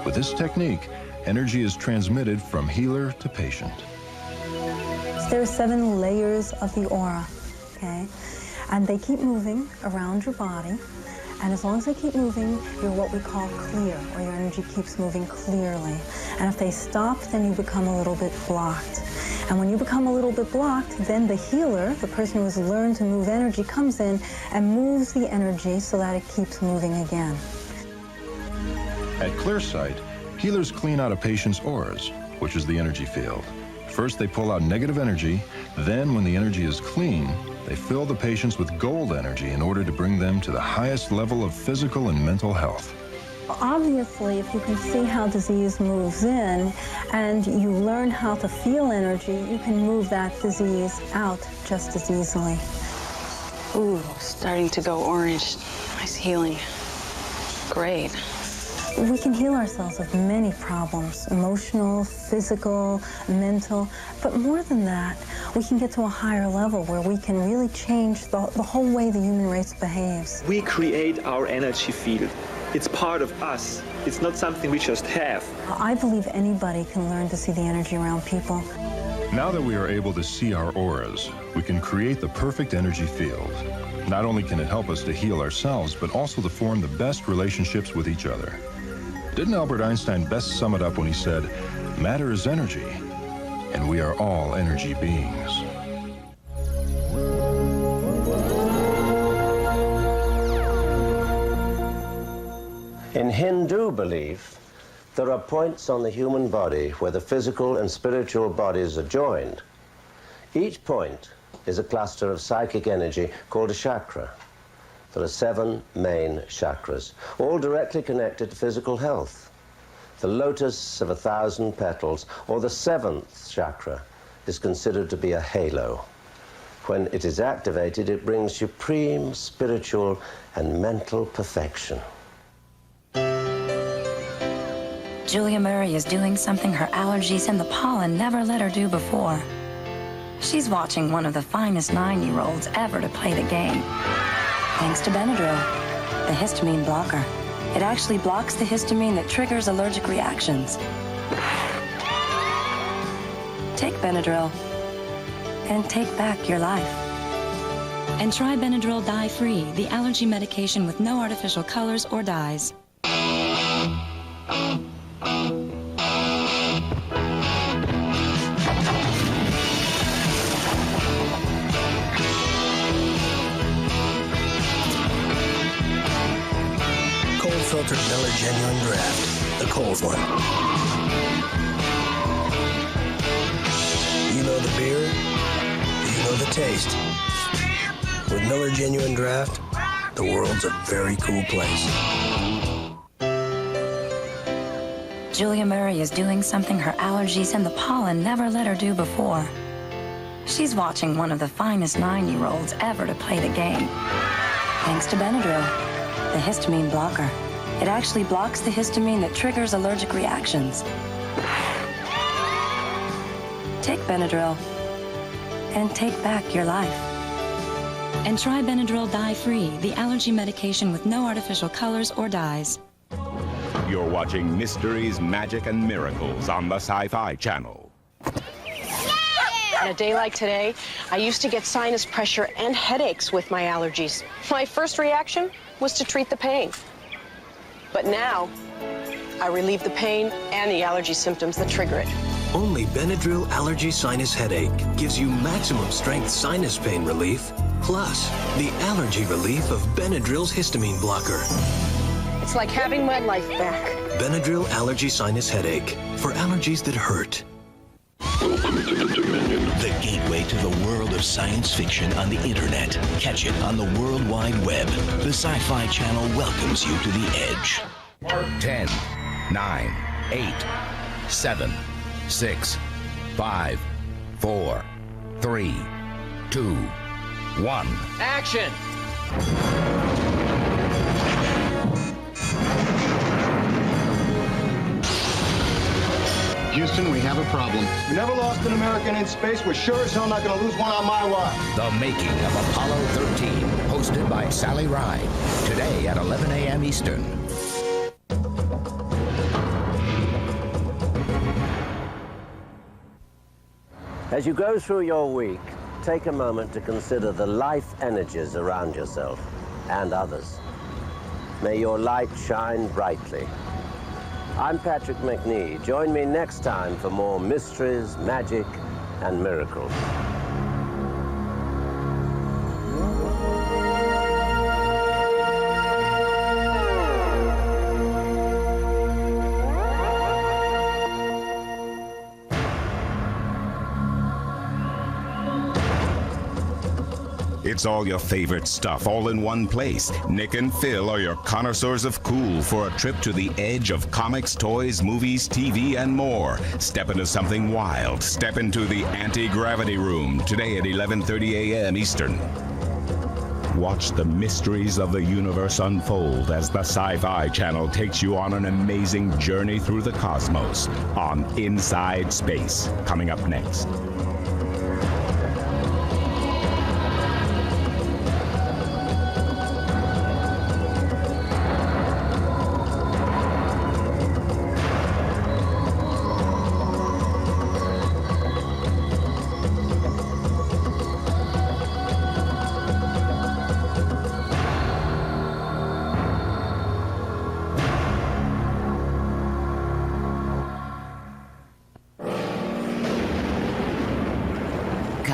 With this technique, energy is transmitted from healer to patient.
There are 7 layers of the aura, okay? And they keep moving around your body. And as long as they keep moving, you're what we call clear, or your energy keeps moving clearly. And if they stop, then you become a little bit blocked. And when you become a little bit blocked, then the healer, the person who has learned to move energy, comes in and moves the energy so that it keeps moving again.
At Clearsight, healers clean out a patient's auras, which is the energy field. First, they pull out negative energy. Then, when the energy is clean, they fill the patients with gold energy in order to bring them to the highest level of physical and mental health.
Obviously, if you can see how disease moves in and you learn how to feel energy, you can move that disease out just as easily.
Ooh, starting to go orange. Nice healing. Great.
We can heal ourselves of many problems, emotional, physical, mental, but more than that, we can get to a higher level where we can really change the whole way the human race behaves.
We create our energy field. It's part of us. It's not something we just have.
I believe anybody can learn to see the energy around people.
Now that we are able to see our auras, we can create the perfect energy field. Not only can it help us to heal ourselves, but also to form the best relationships with each other. Didn't Albert Einstein best sum it up when he said, "Matter is energy, and we are all energy beings"?
In Hindu belief, there are points on the human body where the physical and spiritual bodies are joined. Each point is a cluster of psychic energy called a chakra. There are 7 main chakras, all directly connected to physical health. The lotus of 1,000 petals, or the 7th chakra, is considered to be a halo. When it is activated, it brings supreme spiritual and mental perfection.
Julia Murray is doing something her allergies and the pollen never let her do before. She's watching one of the finest 9-year-olds ever to play the game. Thanks to Benadryl, the histamine blocker. It actually blocks the histamine that triggers allergic reactions. Take Benadryl and take back your life. And try Benadryl dye-free, the allergy medication with no artificial colors or dyes.
Filtered Miller Genuine Draft, the cold one. You know the beer, you know the taste. With Miller Genuine Draft, the world's a very cool place.
Julia Murray is doing something her allergies and the pollen never let her do before. She's watching one of the finest 9-year-olds ever to play the game. Thanks to Benadryl, the histamine blocker. It actually blocks the histamine that triggers allergic reactions. Take Benadryl and take back your life. And try Benadryl dye-free, the allergy medication with no artificial colors or dyes.
You're watching Mysteries, Magic, and Miracles on the Sci-Fi Channel.
On a day like today, I used to get sinus pressure and headaches with my allergies. My first reaction was to treat the pain. But now, I relieve the pain and the allergy symptoms that trigger it.
Only Benadryl Allergy Sinus Headache gives you maximum strength sinus pain relief, plus the allergy relief of Benadryl's histamine blocker.
It's like having my life back.
Benadryl Allergy Sinus Headache, for allergies that hurt.
Welcome to the Dominion. The gateway to the world of science fiction on the internet. Catch it on the World Wide Web. The Sci-Fi Channel welcomes you to the edge.
10, 9, 8, 7, 6, 5, 4, 3, 2, 1.
Action!
Houston, we have a problem. We never lost an American in space. We're sure as hell not going to lose one on my watch.
The Making of Apollo 13, hosted by Sally Ride. Today at 11 a.m. Eastern.
As you go through your week, take a moment to consider the life energies around yourself and others. May your light shine brightly. I'm Patrick McNee. Join me next time for more mysteries, magic, and miracles.
It's all your favorite stuff, all in one place. Nick and Phil are your connoisseurs of cool for a trip to the edge of comics, toys, movies, TV, and more. Step into something wild. Step into the anti-gravity room today at 11:30 a.m. Eastern. Watch the mysteries of the universe unfold as the Sci-Fi Channel takes you on an amazing journey through the cosmos on Inside Space. Coming up next.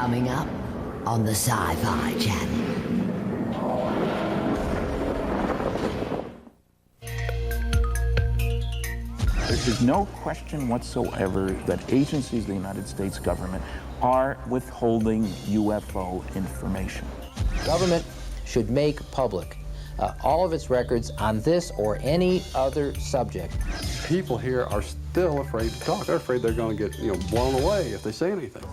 Coming up on the Sci-Fi Channel.
There's no question whatsoever that agencies of the United States government are withholding UFO information.
Government should make public all of its records on this or any other subject.
People here are still afraid to talk. They're afraid they're going to get, blown away if they say anything.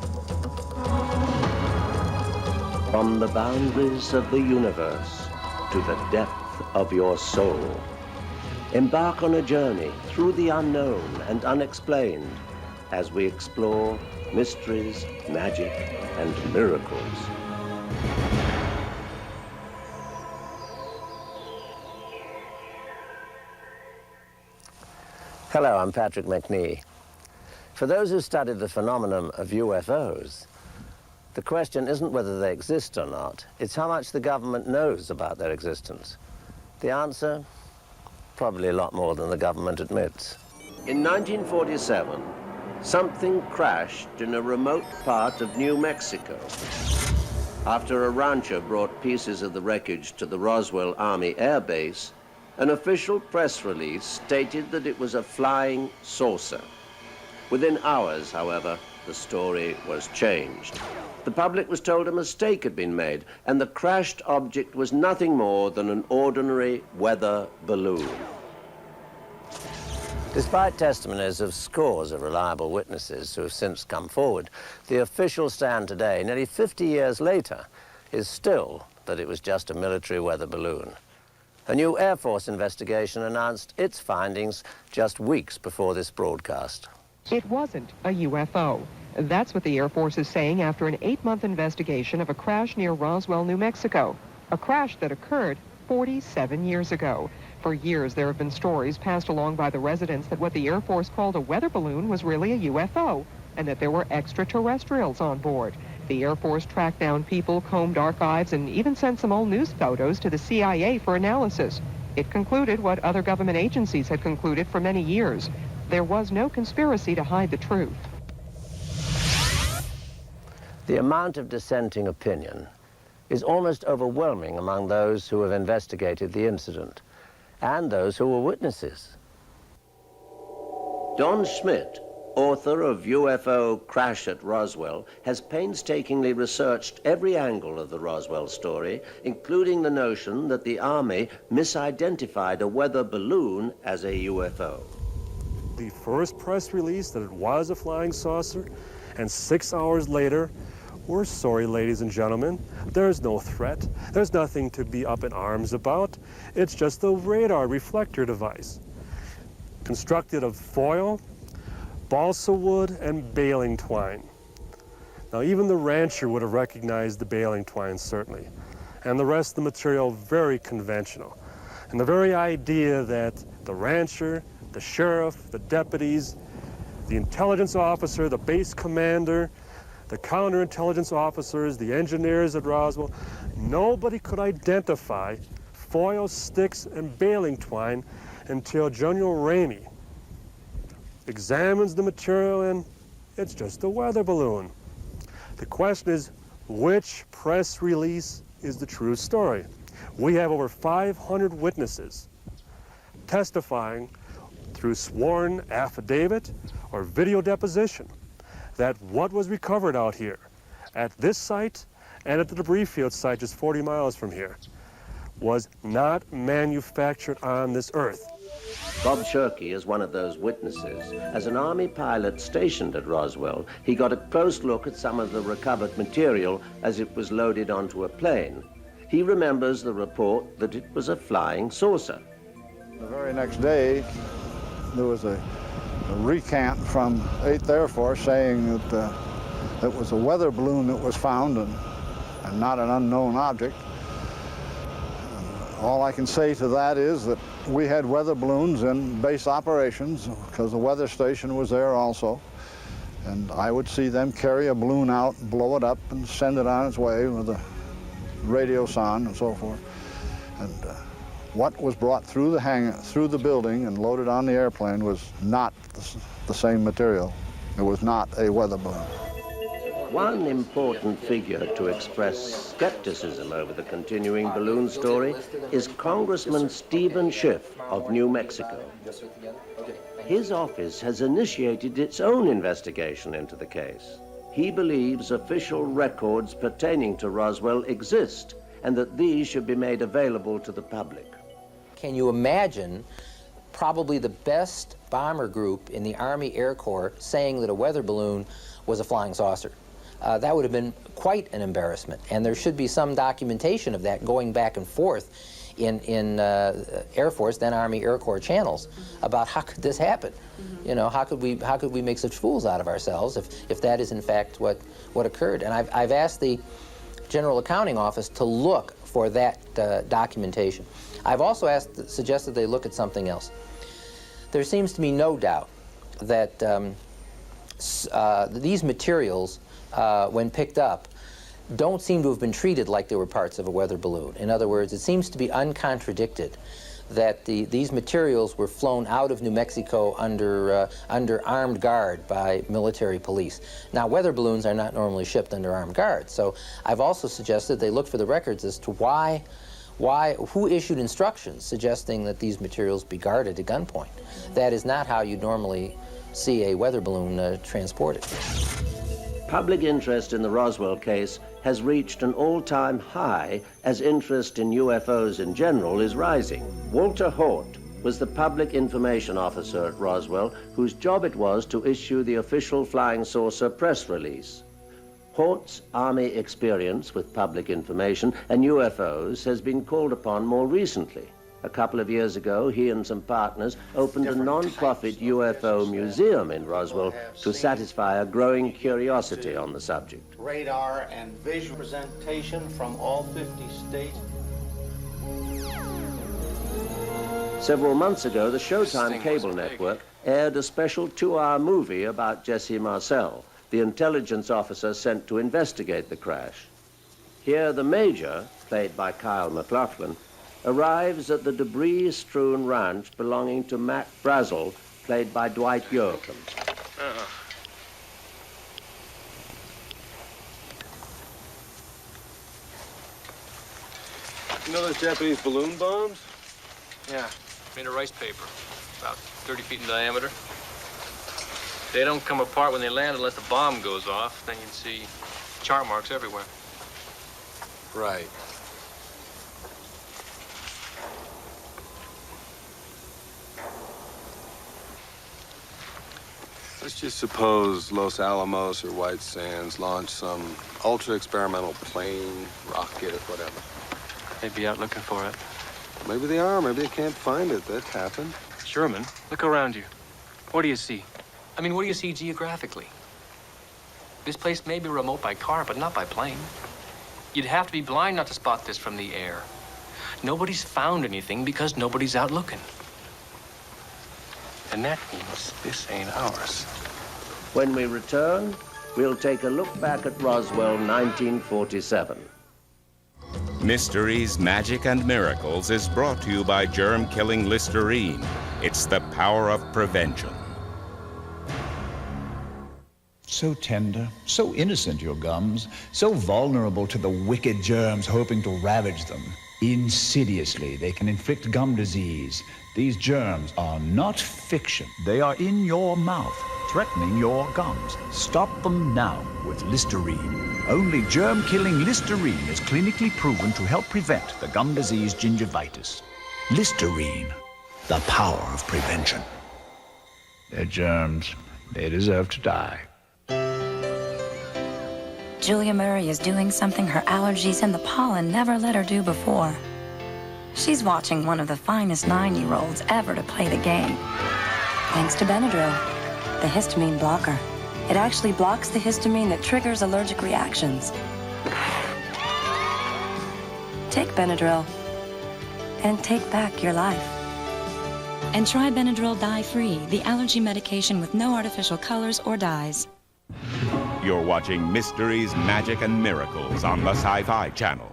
From the boundaries of the universe to the depth of your soul, embark on a journey through the unknown and unexplained as we explore mysteries, magic, and miracles. Hello, I'm Patrick McNee. For those who studied the phenomenon of UFOs, the question isn't whether they exist or not, it's how much the government knows about their existence. The answer? Probably a lot more than the government admits. In 1947, something crashed in a remote part of New Mexico. After a rancher brought pieces of the wreckage to the Roswell Army Air Base, an official press release stated that it was a flying saucer. Within hours, however, the story was changed. The public was told a mistake had been made, and the crashed object was nothing more than an ordinary weather balloon. Despite testimonies of scores of reliable witnesses who have since come forward, the official stand today, nearly 50 years later, is still that it was just a military weather balloon. A new Air Force investigation announced its findings just weeks before this broadcast.
It wasn't a UFO. That's what the Air Force is saying after an 8-month investigation of a crash near Roswell, New Mexico. A crash that occurred 47 years ago. For years, there have been stories passed along by the residents that what the Air Force called a weather balloon was really a UFO, and that there were extraterrestrials on board. The Air Force tracked down people, combed archives, and even sent some old news photos to the CIA for analysis. It concluded what other government agencies had concluded for many years. There was no conspiracy to hide the truth.
The amount of dissenting opinion is almost overwhelming among those who have investigated the incident and those who were witnesses. Don Schmidt, author of UFO Crash at Roswell, has painstakingly researched every angle of the Roswell story, including the notion that the Army misidentified a weather balloon as a UFO.
The first press release that it was a flying saucer, and 6 hours later, we're sorry, ladies and gentlemen, there's no threat. There's nothing to be up in arms about. It's just a radar reflector device, constructed of foil, balsa wood, and baling twine. Now, even the rancher would have recognized the baling twine, certainly, and the rest of the material very conventional. And the very idea that the rancher, the sheriff, the deputies, the intelligence officer, the base commander, the counterintelligence officers, the engineers at Roswell, nobody could identify foil sticks and baling twine until General Ramey examines the material, and it's just a weather balloon. The question is, which press release is the true story? We have over 500 witnesses testifying through sworn affidavit or video deposition that what was recovered out here at this site and at the debris field site just 40 miles from here was not manufactured on this earth.
Bob Shirkey is one of those witnesses. As an Army pilot stationed at Roswell, he got a close look at some of the recovered material as it was loaded onto a plane. He remembers the report that it was a flying saucer.
The very next day, there was a recant from 8th Air Force saying that it was a weather balloon that was found and not an unknown object. All I can say to that is that we had weather balloons in base operations because the weather station was there also. And I would see them carry a balloon out, blow it up, and send it on its way with a radio sound and so forth. And what was brought through the building and loaded on the airplane was not the same material. It was not a weather balloon.
One important figure to express skepticism over the continuing balloon story is Congressman Stephen Schiff of New Mexico. His office has initiated its own investigation into the case. He believes official records pertaining to Roswell exist and that these should be made available to the public.
Can you imagine probably the best bomber group in the Army Air Corps saying that a weather balloon was a flying saucer? That would have been quite an embarrassment, and there should be some documentation of that going back and forth in Air Force, then Army Air Corps channels about how could this happen? You know, how could we make such fools out of ourselves if that is in fact what occurred? And I've asked the General Accounting Office to look for that documentation. I've also suggested they look at something else. There seems to be no doubt that these materials, when picked up, don't seem to have been treated like they were parts of a weather balloon. In other words, it seems to be uncontradicted that these materials were flown out of New Mexico under armed guard by military police. Now, weather balloons are not normally shipped under armed guard, so I've also suggested they look for the records as to who issued instructions suggesting that these materials be guarded at gunpoint. That is not how you normally see a weather balloon transported.
Public interest in the Roswell case has reached an all-time high as interest in UFOs in general is rising. Walter Haut was the public information officer at Roswell, whose job it was to issue the official flying saucer press release. Haut's Army experience with public information and UFOs has been called upon more recently. A couple of years ago, he and some partners opened a non-profit UFO museum in Roswell to satisfy a growing curiosity on the subject.
Radar and visual presentation from all 50 states.
Several months ago, the Showtime cable network aired a special 2-hour movie about Jesse Marcel, the intelligence officer sent to investigate the crash. Here, the Major, played by Kyle MacLachlan, arrives at the debris-strewn ranch belonging to Mac Brazel, played by Dwight Yoakam.
You know those Japanese balloon bombs?
Yeah, made of rice paper, about 30 feet in diameter. They don't come apart when they land unless the bomb goes off. Then you'd see chart marks everywhere.
Right. Let's just suppose Los Alamos or White Sands launch some ultra-experimental plane, rocket, or whatever.
They'd be out looking for it.
Maybe they are. Maybe they can't find it. That happened.
Sherman, look around you. What do you see? I mean, what do you see geographically? This place may be remote by car, but not by plane. You'd have to be blind not to spot this from the air. Nobody's found anything because nobody's out looking. And that means this ain't ours.
When we return, we'll take a look back at Roswell 1947.
Mysteries, Magic, and Miracles is brought to you by germ-killing Listerine. It's the power of prevention.
So tender, so innocent, your gums, so vulnerable to the wicked germs hoping to ravage them. Insidiously, they can inflict gum disease. These germs are not fiction. They are in your mouth, threatening your gums. Stop them now with Listerine. Only germ-killing Listerine is clinically proven to help prevent the gum disease gingivitis. Listerine, the power of prevention. They're germs. They deserve to die.
Julia Murray is doing something her allergies and the pollen never let her do before. She's watching one of the finest 9-year-olds ever to play the game. Thanks to Benadryl, the histamine blocker. It actually blocks the histamine that triggers allergic reactions. Take Benadryl and take back your life. And try Benadryl dye-free, the allergy medication with no artificial colors or dyes.
You're watching Mysteries, Magic, and Miracles on the Sci-Fi Channel.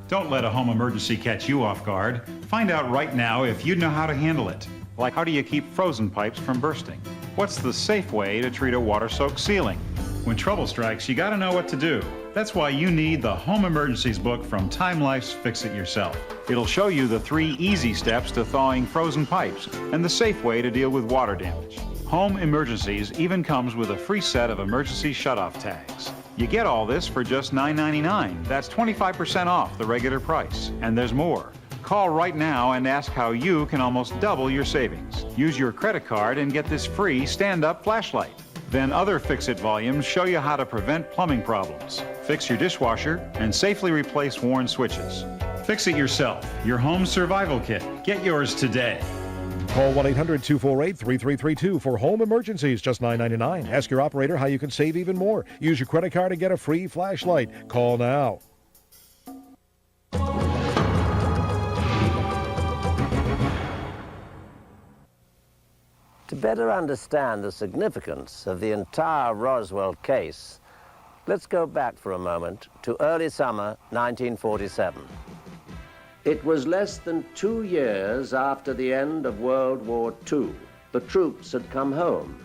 Don't let a home emergency catch you off guard. Find out right now if you know how to handle it. Like, how do you keep frozen pipes from bursting? What's the safe way to treat a water-soaked ceiling? When trouble strikes, you gotta know what to do. That's why you need the Home Emergencies book from Time Life's Fix It Yourself. It'll show you the 3 easy steps to thawing frozen pipes and the safe way to deal with water damage. Home Emergencies even comes with a free set of emergency shutoff tags. You get all this for just $9.99. That's 25% off the regular price. And there's more. Call right now and ask how you can almost double your savings. Use your credit card and get this free stand-up flashlight. Then other Fix-It volumes show you how to prevent plumbing problems, fix your dishwasher, and safely replace worn switches. Fix It Yourself, your home survival kit. Get yours today.
Call 1-800-248-3332 for Home Emergencies, just $9.99. Ask your operator how you can save even more. Use your credit card and get a free flashlight. Call now.
To better understand the significance of the entire Roswell case, let's go back for a moment to early summer 1947. It was less than 2 years after the end of World War II. The troops had come home.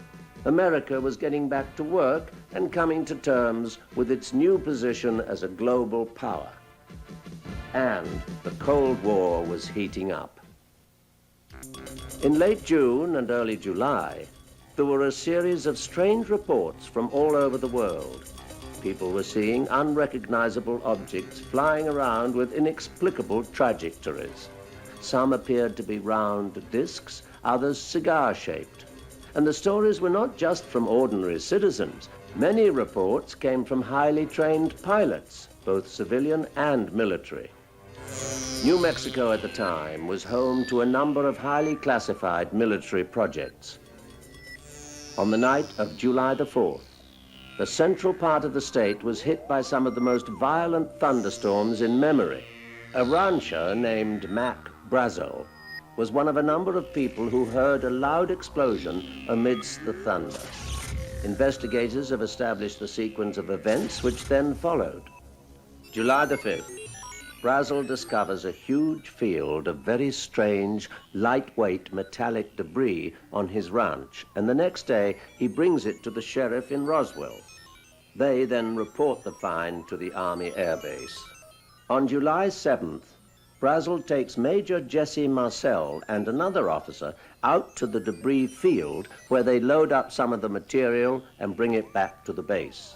America was getting back to work and coming to terms with its new position as a global power. And the Cold War was heating up. In late June and early July, there were a series of strange reports from all over the world. People were seeing unrecognizable objects flying around with inexplicable trajectories. Some appeared to be round discs, others cigar-shaped. And the stories were not just from ordinary citizens. Many reports came from highly trained pilots, both civilian and military. New Mexico at the time was home to a number of highly classified military projects. On the night of July the 4th, the central part of the state was hit by some of the most violent thunderstorms in memory. A rancher named Mac Brazel was one of a number of people who heard a loud explosion amidst the thunder. Investigators have established the sequence of events which then followed. July the 5th, Brazel discovers a huge field of very strange, lightweight metallic debris on his ranch, and the next day he brings it to the sheriff in Roswell. They then report the find to the Army Air Base. On July 7th, Brazel takes Major Jesse Marcel and another officer out to the debris field where they load up some of the material and bring it back to the base.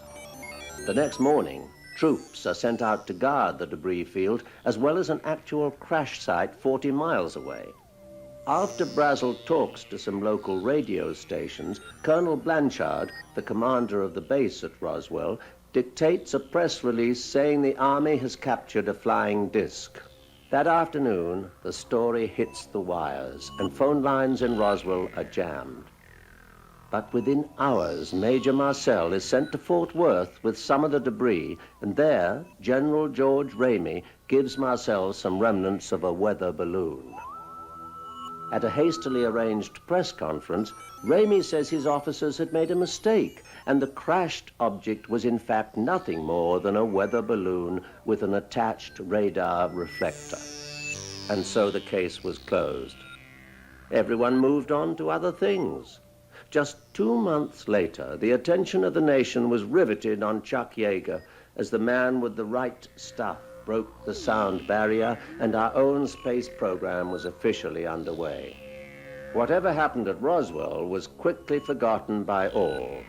The next morning, troops are sent out to guard the debris field, as well as an actual crash site 40 miles away. After Brazel talks to some local radio stations, Colonel Blanchard, the commander of the base at Roswell, dictates a press release saying the Army has captured a flying disc. That afternoon, the story hits the wires, and phone lines in Roswell are jammed. But within hours, Major Marcel is sent to Fort Worth with some of the debris, and there, General George Ramey gives Marcel some remnants of a weather balloon. At a hastily arranged press conference, Ramey says his officers had made a mistake, and the crashed object was in fact nothing more than a weather balloon with an attached radar reflector. And so the case was closed. Everyone moved on to other things. Just 2 months later, the attention of the nation was riveted on Chuck Yeager as the man with the right stuff broke the sound barrier and our own space program was officially underway. Whatever happened at Roswell was quickly forgotten by all,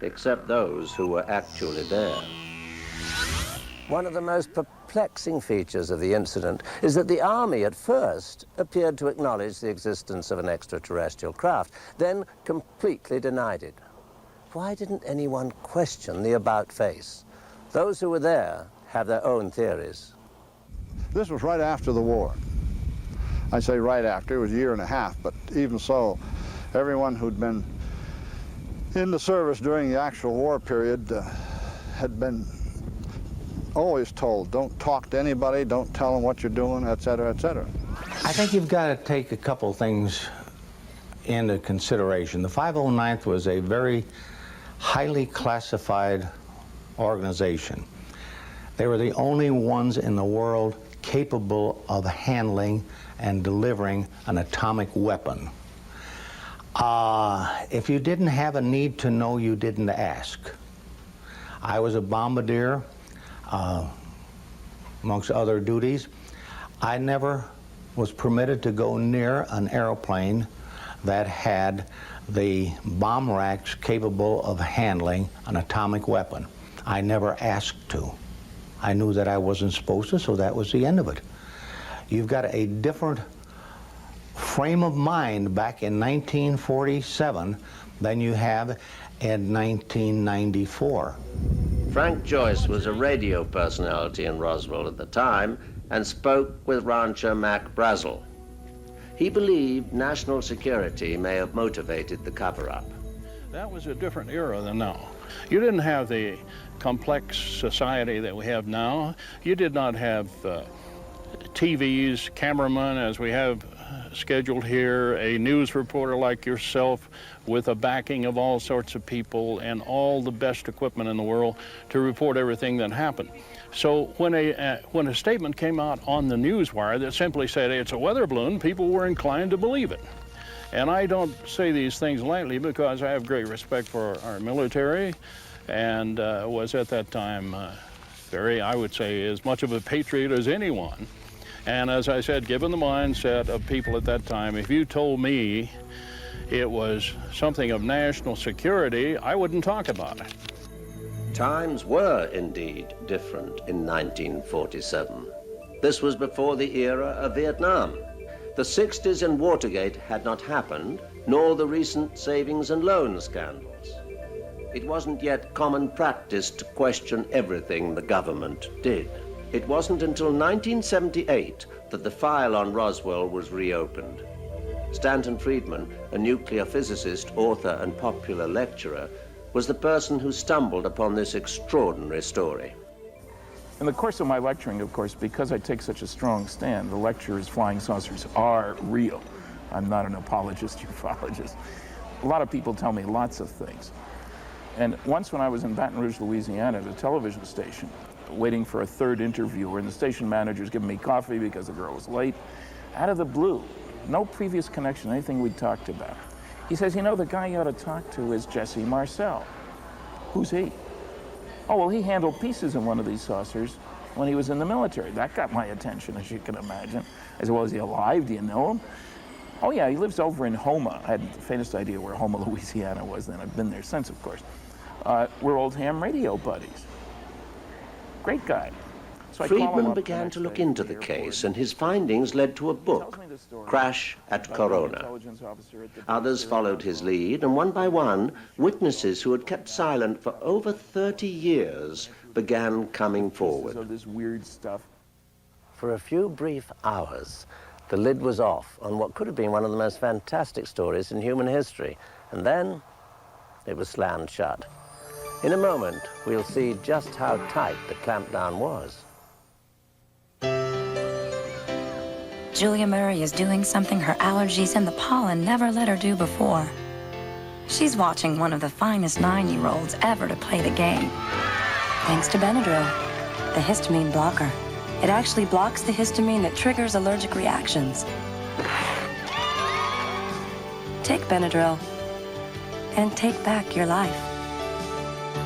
except those who were actually there. One of the most perplexing features of the incident is that the Army at first appeared to acknowledge the existence of an extraterrestrial craft, then completely denied it. Why didn't anyone question the about face? Those who were there have their own theories.
This was right after the war. I say right after, it was a year and a half, but even so, everyone who'd been in the service during the actual war period had been always told, don't talk to anybody, don't tell them what you're doing, et cetera, et cetera.
I think you've got to take a couple things into consideration. The 509th was a very highly classified organization. They were the only ones in the world capable of handling and delivering an atomic weapon. If you didn't have a need to know, you didn't ask. I was a bombardier, amongst other duties. I never was permitted to go near an airplane that had the bomb racks capable of handling an atomic weapon. I never asked to. I knew that I wasn't supposed to, so that was the end of it. You've got a different frame of mind back in 1947 than you have in 1994.
Frank Joyce was a radio personality in Roswell at the time and spoke with rancher Mac Brazel. He believed national security may have motivated the cover-up.
That was a different era than now. You didn't have the complex society that we have now. You did not have TVs, cameramen, as we have scheduled here, a news reporter like yourself with a backing of all sorts of people and all the best equipment in the world to report everything that happened. So when a statement came out on the news wire that simply said it's a weather balloon, people were inclined to believe it. And I don't say these things lightly because I have great respect for our military and was at that time very, I would say, as much of a patriot as anyone. And as I said, given the mindset of people at that time, if you told me it was something of national security, I wouldn't talk about it.
Times were indeed different in 1947. This was before the era of Vietnam. The 60s and Watergate had not happened, nor the recent savings and loan scandals. It wasn't yet common practice to question everything the government did. It wasn't until 1978 that the file on Roswell was reopened. Stanton Friedman, a nuclear physicist, author, and popular lecturer, was the person who stumbled upon this extraordinary story.
In the course of my lecturing, of course, because I take such a strong stand, the lecture is flying saucers are real. I'm not an apologist, ufologist. A lot of people tell me lots of things. And once when I was in Baton Rouge, Louisiana, at a television station, waiting for a third interviewer, and the station manager's giving me coffee because the girl was late, out of the blue, no previous connection, anything we talked about. He says, you know, the guy you ought to talk to is Jesse Marcel. Who's he? Oh, well, he handled pieces in one of these saucers when he was in the military. That got my attention, as you can imagine. I said, well, is he alive? Do you know him? Oh, yeah, he lives over in Houma. I had the faintest idea where Houma, Louisiana was then. I've been there since, of course. We're old ham radio buddies. Great guy. So
Friedman began to look into the case, and his findings led to a book, Crash at Corona. Others followed his lead, and one by one, witnesses who had kept silent for over 30 years began coming forward.
So this weird stuff.
For a few brief hours, the lid was off on what could have been one of the most fantastic stories in human history, and then it was slammed shut. In a moment, we'll see just how tight the clampdown was.
Julia Murray is doing something her allergies and the pollen never let her do before. She's watching one of the finest 9-year-olds ever to play the game. Thanks to Benadryl, the histamine blocker. It actually blocks the histamine that triggers allergic reactions. Take Benadryl and take back your life.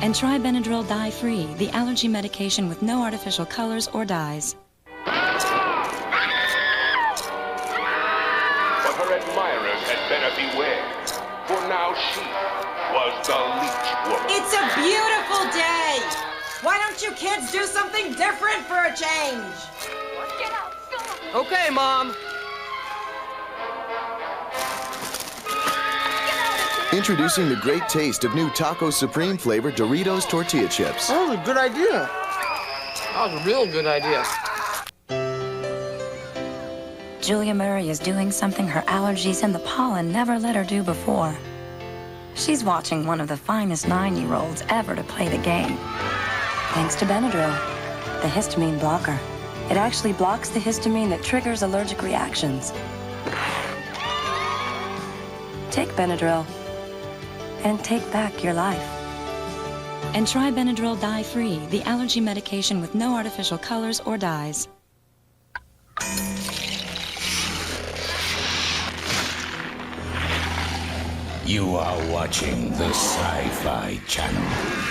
And try Benadryl dye-free, the allergy medication with no artificial colors or dyes.
But her admirers had better beware, for now she was the leech woman.
It's a beautiful day! Why don't you kids do something different for a change? Get out,
Okay, Mom.
Introducing the great taste of new Taco Supreme flavored Doritos tortilla chips.
That was a good idea.
That was a real good idea.
Julia Murray is doing something her allergies and the pollen never let her do before. She's watching one of the finest 9-year-olds ever to play the game. Thanks to Benadryl, the histamine blocker. It actually blocks the histamine that triggers allergic reactions. Take Benadryl and take back your life. And try Benadryl dye-free, the allergy medication with no artificial colors or dyes.
You are watching the Sci-Fi Channel.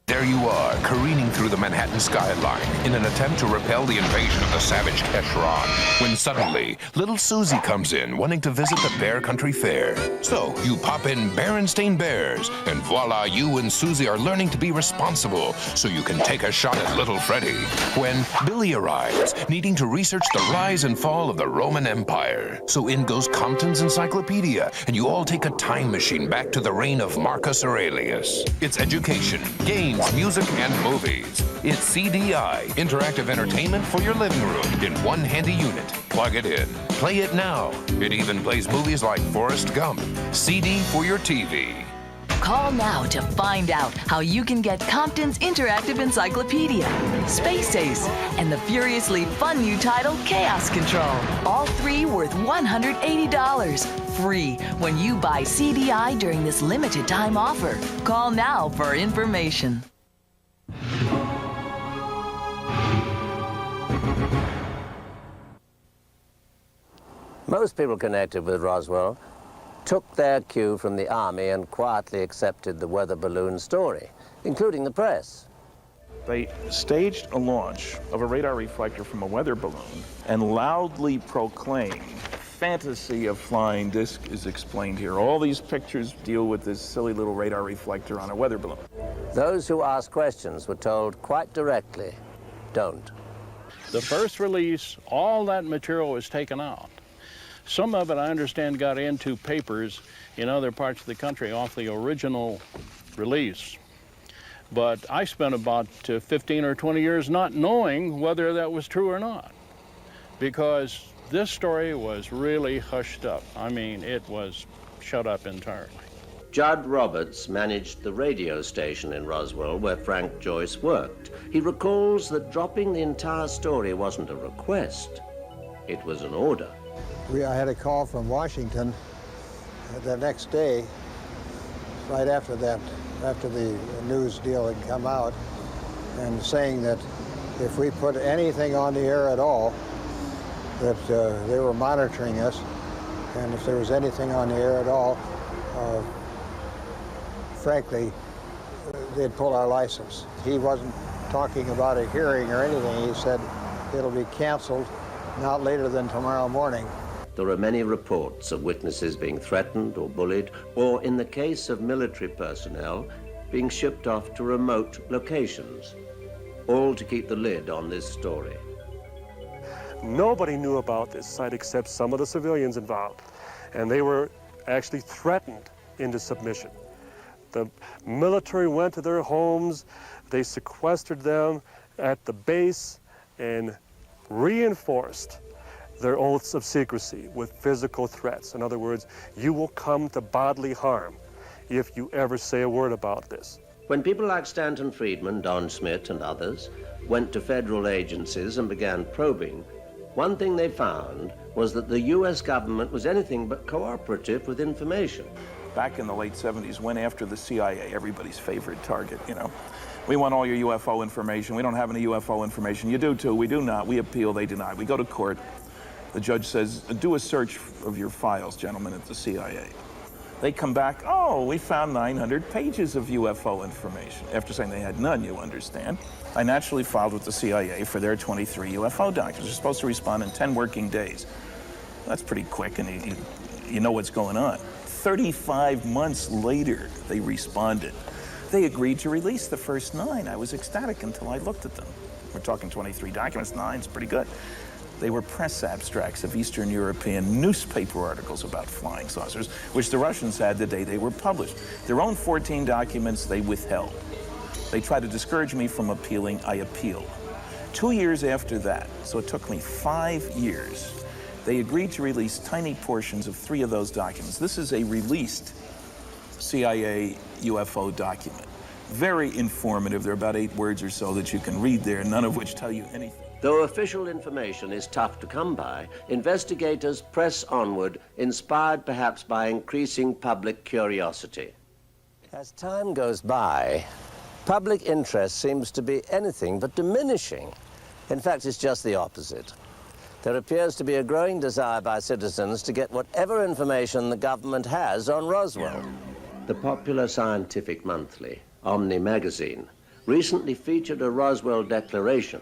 There you are, careening through the Manhattan skyline in an attempt to repel the invasion of the savage Keshron, when suddenly, little Susie comes in wanting to visit the Bear Country Fair. So, you pop in Berenstain Bears, and voila, you and Susie are learning to be responsible so you can take a shot at little Freddy. When Billy arrives, needing to research the rise and fall of the Roman Empire. So in goes Compton's encyclopedia, and you all take a time machine back to the reign of Marcus Aurelius. It's education, games, music, and movies. It's CDI, interactive entertainment for your living room in one handy unit. Plug it in. Play it now. It even plays movies like Forrest Gump. CD for your TV.
Call now to find out how you can get Compton's interactive encyclopedia, Space Ace, and the furiously fun new title, Chaos Control. All three worth $180. Free when you buy CDI during this limited time offer. Call now for information.
Most people connected with Roswell took their cue from the Army and quietly accepted the weather balloon story, including the press.
They staged a launch of a radar reflector from a weather balloon and loudly proclaimed, fantasy of flying disc is explained here. All these pictures deal with this silly little radar reflector on a weather balloon.
Those who asked questions were told quite directly, don't.
The first release, all that material was taken out. Some of it, I understand, got into papers in other parts of the country off the original release. But I spent about 15 or 20 years not knowing whether that was true or not, because this story was really hushed up. I mean, it was shut up entirely.
Judd Roberts managed the radio station in Roswell where Frank Joyce worked. He recalls that dropping the entire story wasn't a request, it was an order.
I had a call from Washington the next day, right after that, after the news deal had come out, and saying that if we put anything on the air at all, that they were monitoring us, and if there was anything on the air at all, frankly, they'd pull our license. He wasn't talking about a hearing or anything. He said it'll be canceled not later than tomorrow morning.
There are many reports of witnesses being threatened or bullied, or in the case of military personnel, being shipped off to remote locations, all to keep the lid on this story.
Nobody knew about this site except some of the civilians involved, and they were actually threatened into submission. The military went to their homes, they sequestered them at the base and reinforced their oaths of secrecy with physical threats. In other words, you will come to bodily harm if you ever say a word about this.
When people like Stanton Friedman, Don Schmitt, and others went to federal agencies and began probing, one thing they found was that the U.S. government was anything but cooperative with information.
Back in the late 70s, went after the CIA, everybody's favorite target, you know. We want all your UFO information. We don't have any UFO information. You do too. We do not. We appeal. They deny. We go to court. The judge says, do a search of your files, gentlemen, at the CIA. They come back, oh, we found 900 pages of UFO information. After saying they had none, you understand. I naturally filed with the CIA for their 23 UFO documents. They're supposed to respond in 10 working days. That's pretty quick, and you know what's going on. 35 months later, they responded. They agreed to release the first 9. I was ecstatic until I looked at them. We're talking 23 documents, 9's pretty good. They were press abstracts of Eastern European newspaper articles about flying saucers, which the Russians had the day they were published. Their own 14 documents they withheld. They tried to discourage me from appealing. I appealed. 2 years after that, so it took me 5 years, they agreed to release tiny portions of 3 of those documents. This is a released CIA UFO document. Very informative. There are about 8 words or so that you can read there, none of which tell you anything.
Though official information is tough to come by, investigators press onward, inspired perhaps by increasing public curiosity. As time goes by, public interest seems to be anything but diminishing. In fact, it's just the opposite. There appears to be a growing desire by citizens to get whatever information the government has on Roswell. The popular scientific monthly, Omni magazine, recently featured a Roswell declaration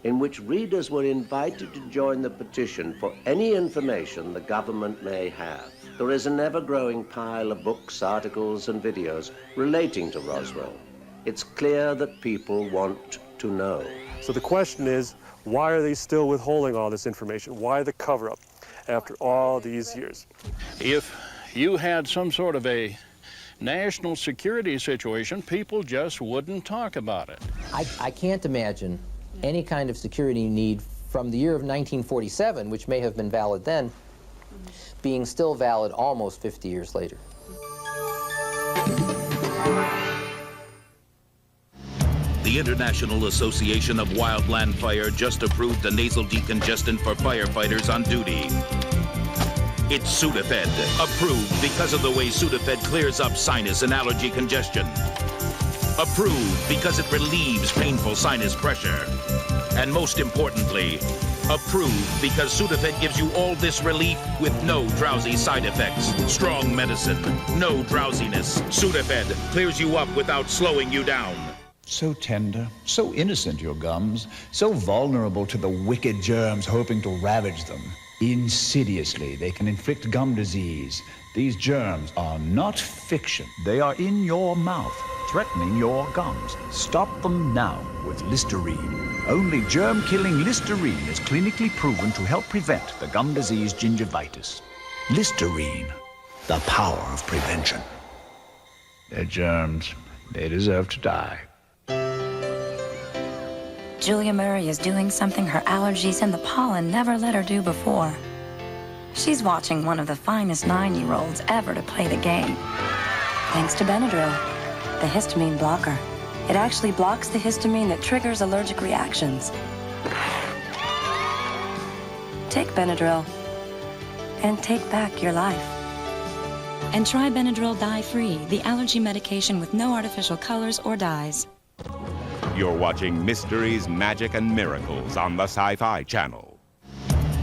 in which readers were invited to join the petition for any information the government may have. There is an ever-growing pile of books, articles, and videos relating to Roswell. It's clear that people want to know.
So the question is, why are they still withholding all this information? Why the cover-up after all these years?
If you had some sort of a national security situation, people just wouldn't talk about it.
I can't imagine any kind of security need from the year of 1947, which may have been valid then, being still valid almost 50 years later.
The International Association of Wildland Fire just approved a nasal decongestant for firefighters on duty. It's Sudafed, approved because of the way Sudafed clears up sinus and allergy congestion. Approved because it relieves painful sinus pressure. And most importantly, approved because Sudafed gives you all this relief with no drowsy side effects. Strong medicine, no drowsiness. Sudafed clears you up without slowing you down.
So tender, so innocent, your gums, so vulnerable to the wicked germs hoping to ravage them. Insidiously, they can inflict gum disease. These germs are not fiction. They are in your mouth, threatening your gums. Stop them now with Listerine. Only germ-killing Listerine is clinically proven to help prevent the gum disease gingivitis. Listerine, the power of prevention. They're germs. They deserve to die.
Julia Murray is doing something her allergies and the pollen never let her do before. She's watching one of the finest 9-year-olds ever to play the game. Thanks to Benadryl, the histamine blocker. It actually blocks the histamine that triggers allergic reactions. Take Benadryl and take back your life. And try Benadryl dye-free, the allergy medication with no artificial colors or dyes.
You're watching Mysteries, Magic, and Miracles on the Sci-Fi Channel.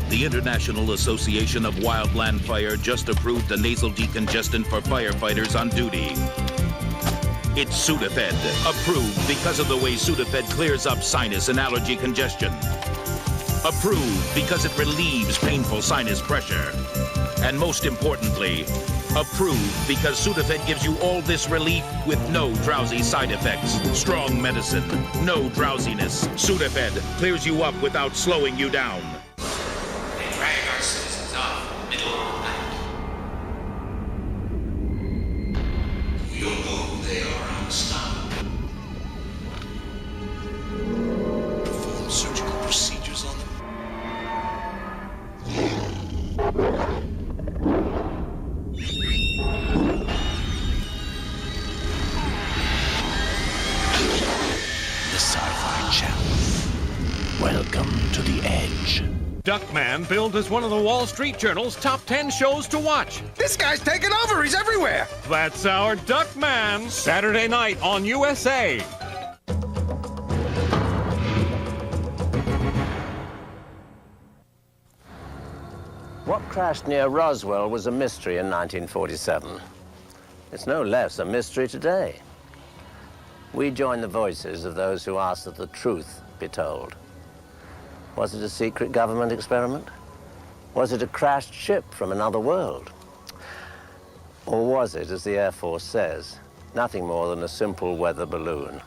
The International Association of Wildland Fire just approved a nasal decongestant for firefighters on duty. It's Sudafed, approved because of the way Sudafed clears up sinus and allergy congestion. Approved because it relieves painful sinus pressure. And most importantly, approved because Sudafed gives you all this relief with no drowsy side effects. Strong medicine, no drowsiness. Sudafed clears you up without slowing you down.
They drag our citizens off middle of the night. We don't know who they are on the stop. Perform surgical procedures on them. The Sci-Fi Channel. Welcome to the edge.
Duckman billed as one of the Wall Street Journal's top 10 shows to watch.
This guy's taking over. He's everywhere.
That's our Duckman. Saturday night on USA.
What crashed near Roswell was a mystery in 1947. It's no less a mystery today. We join the voices of those who ask that the truth be told. Was it a secret government experiment? Was it a crashed ship from another world? Or was it, as the Air Force says, nothing more than a simple weather balloon?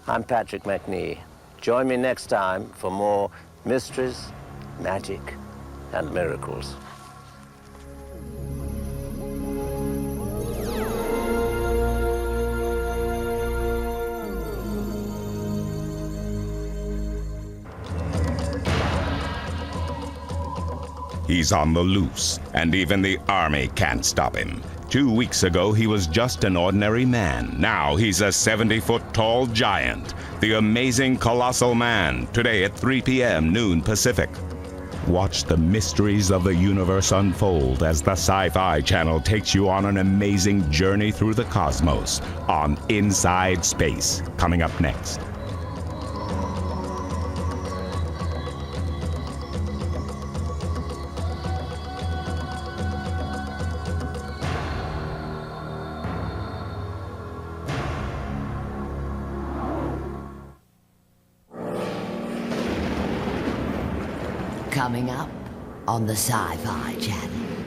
I'm Patrick McNee. Join me next time for more mysteries, magic, and miracles.
He's on the loose, and even the Army can't stop him. 2 weeks ago, he was just an ordinary man. Now he's a 70-foot-tall giant. The Amazing Colossal Man, today at 3 p.m., noon Pacific. Watch the mysteries of the universe unfold as the Sci-Fi Channel takes you on an amazing journey through the cosmos on Inside Space, coming up next.
Coming up on the Sci-Fi Channel.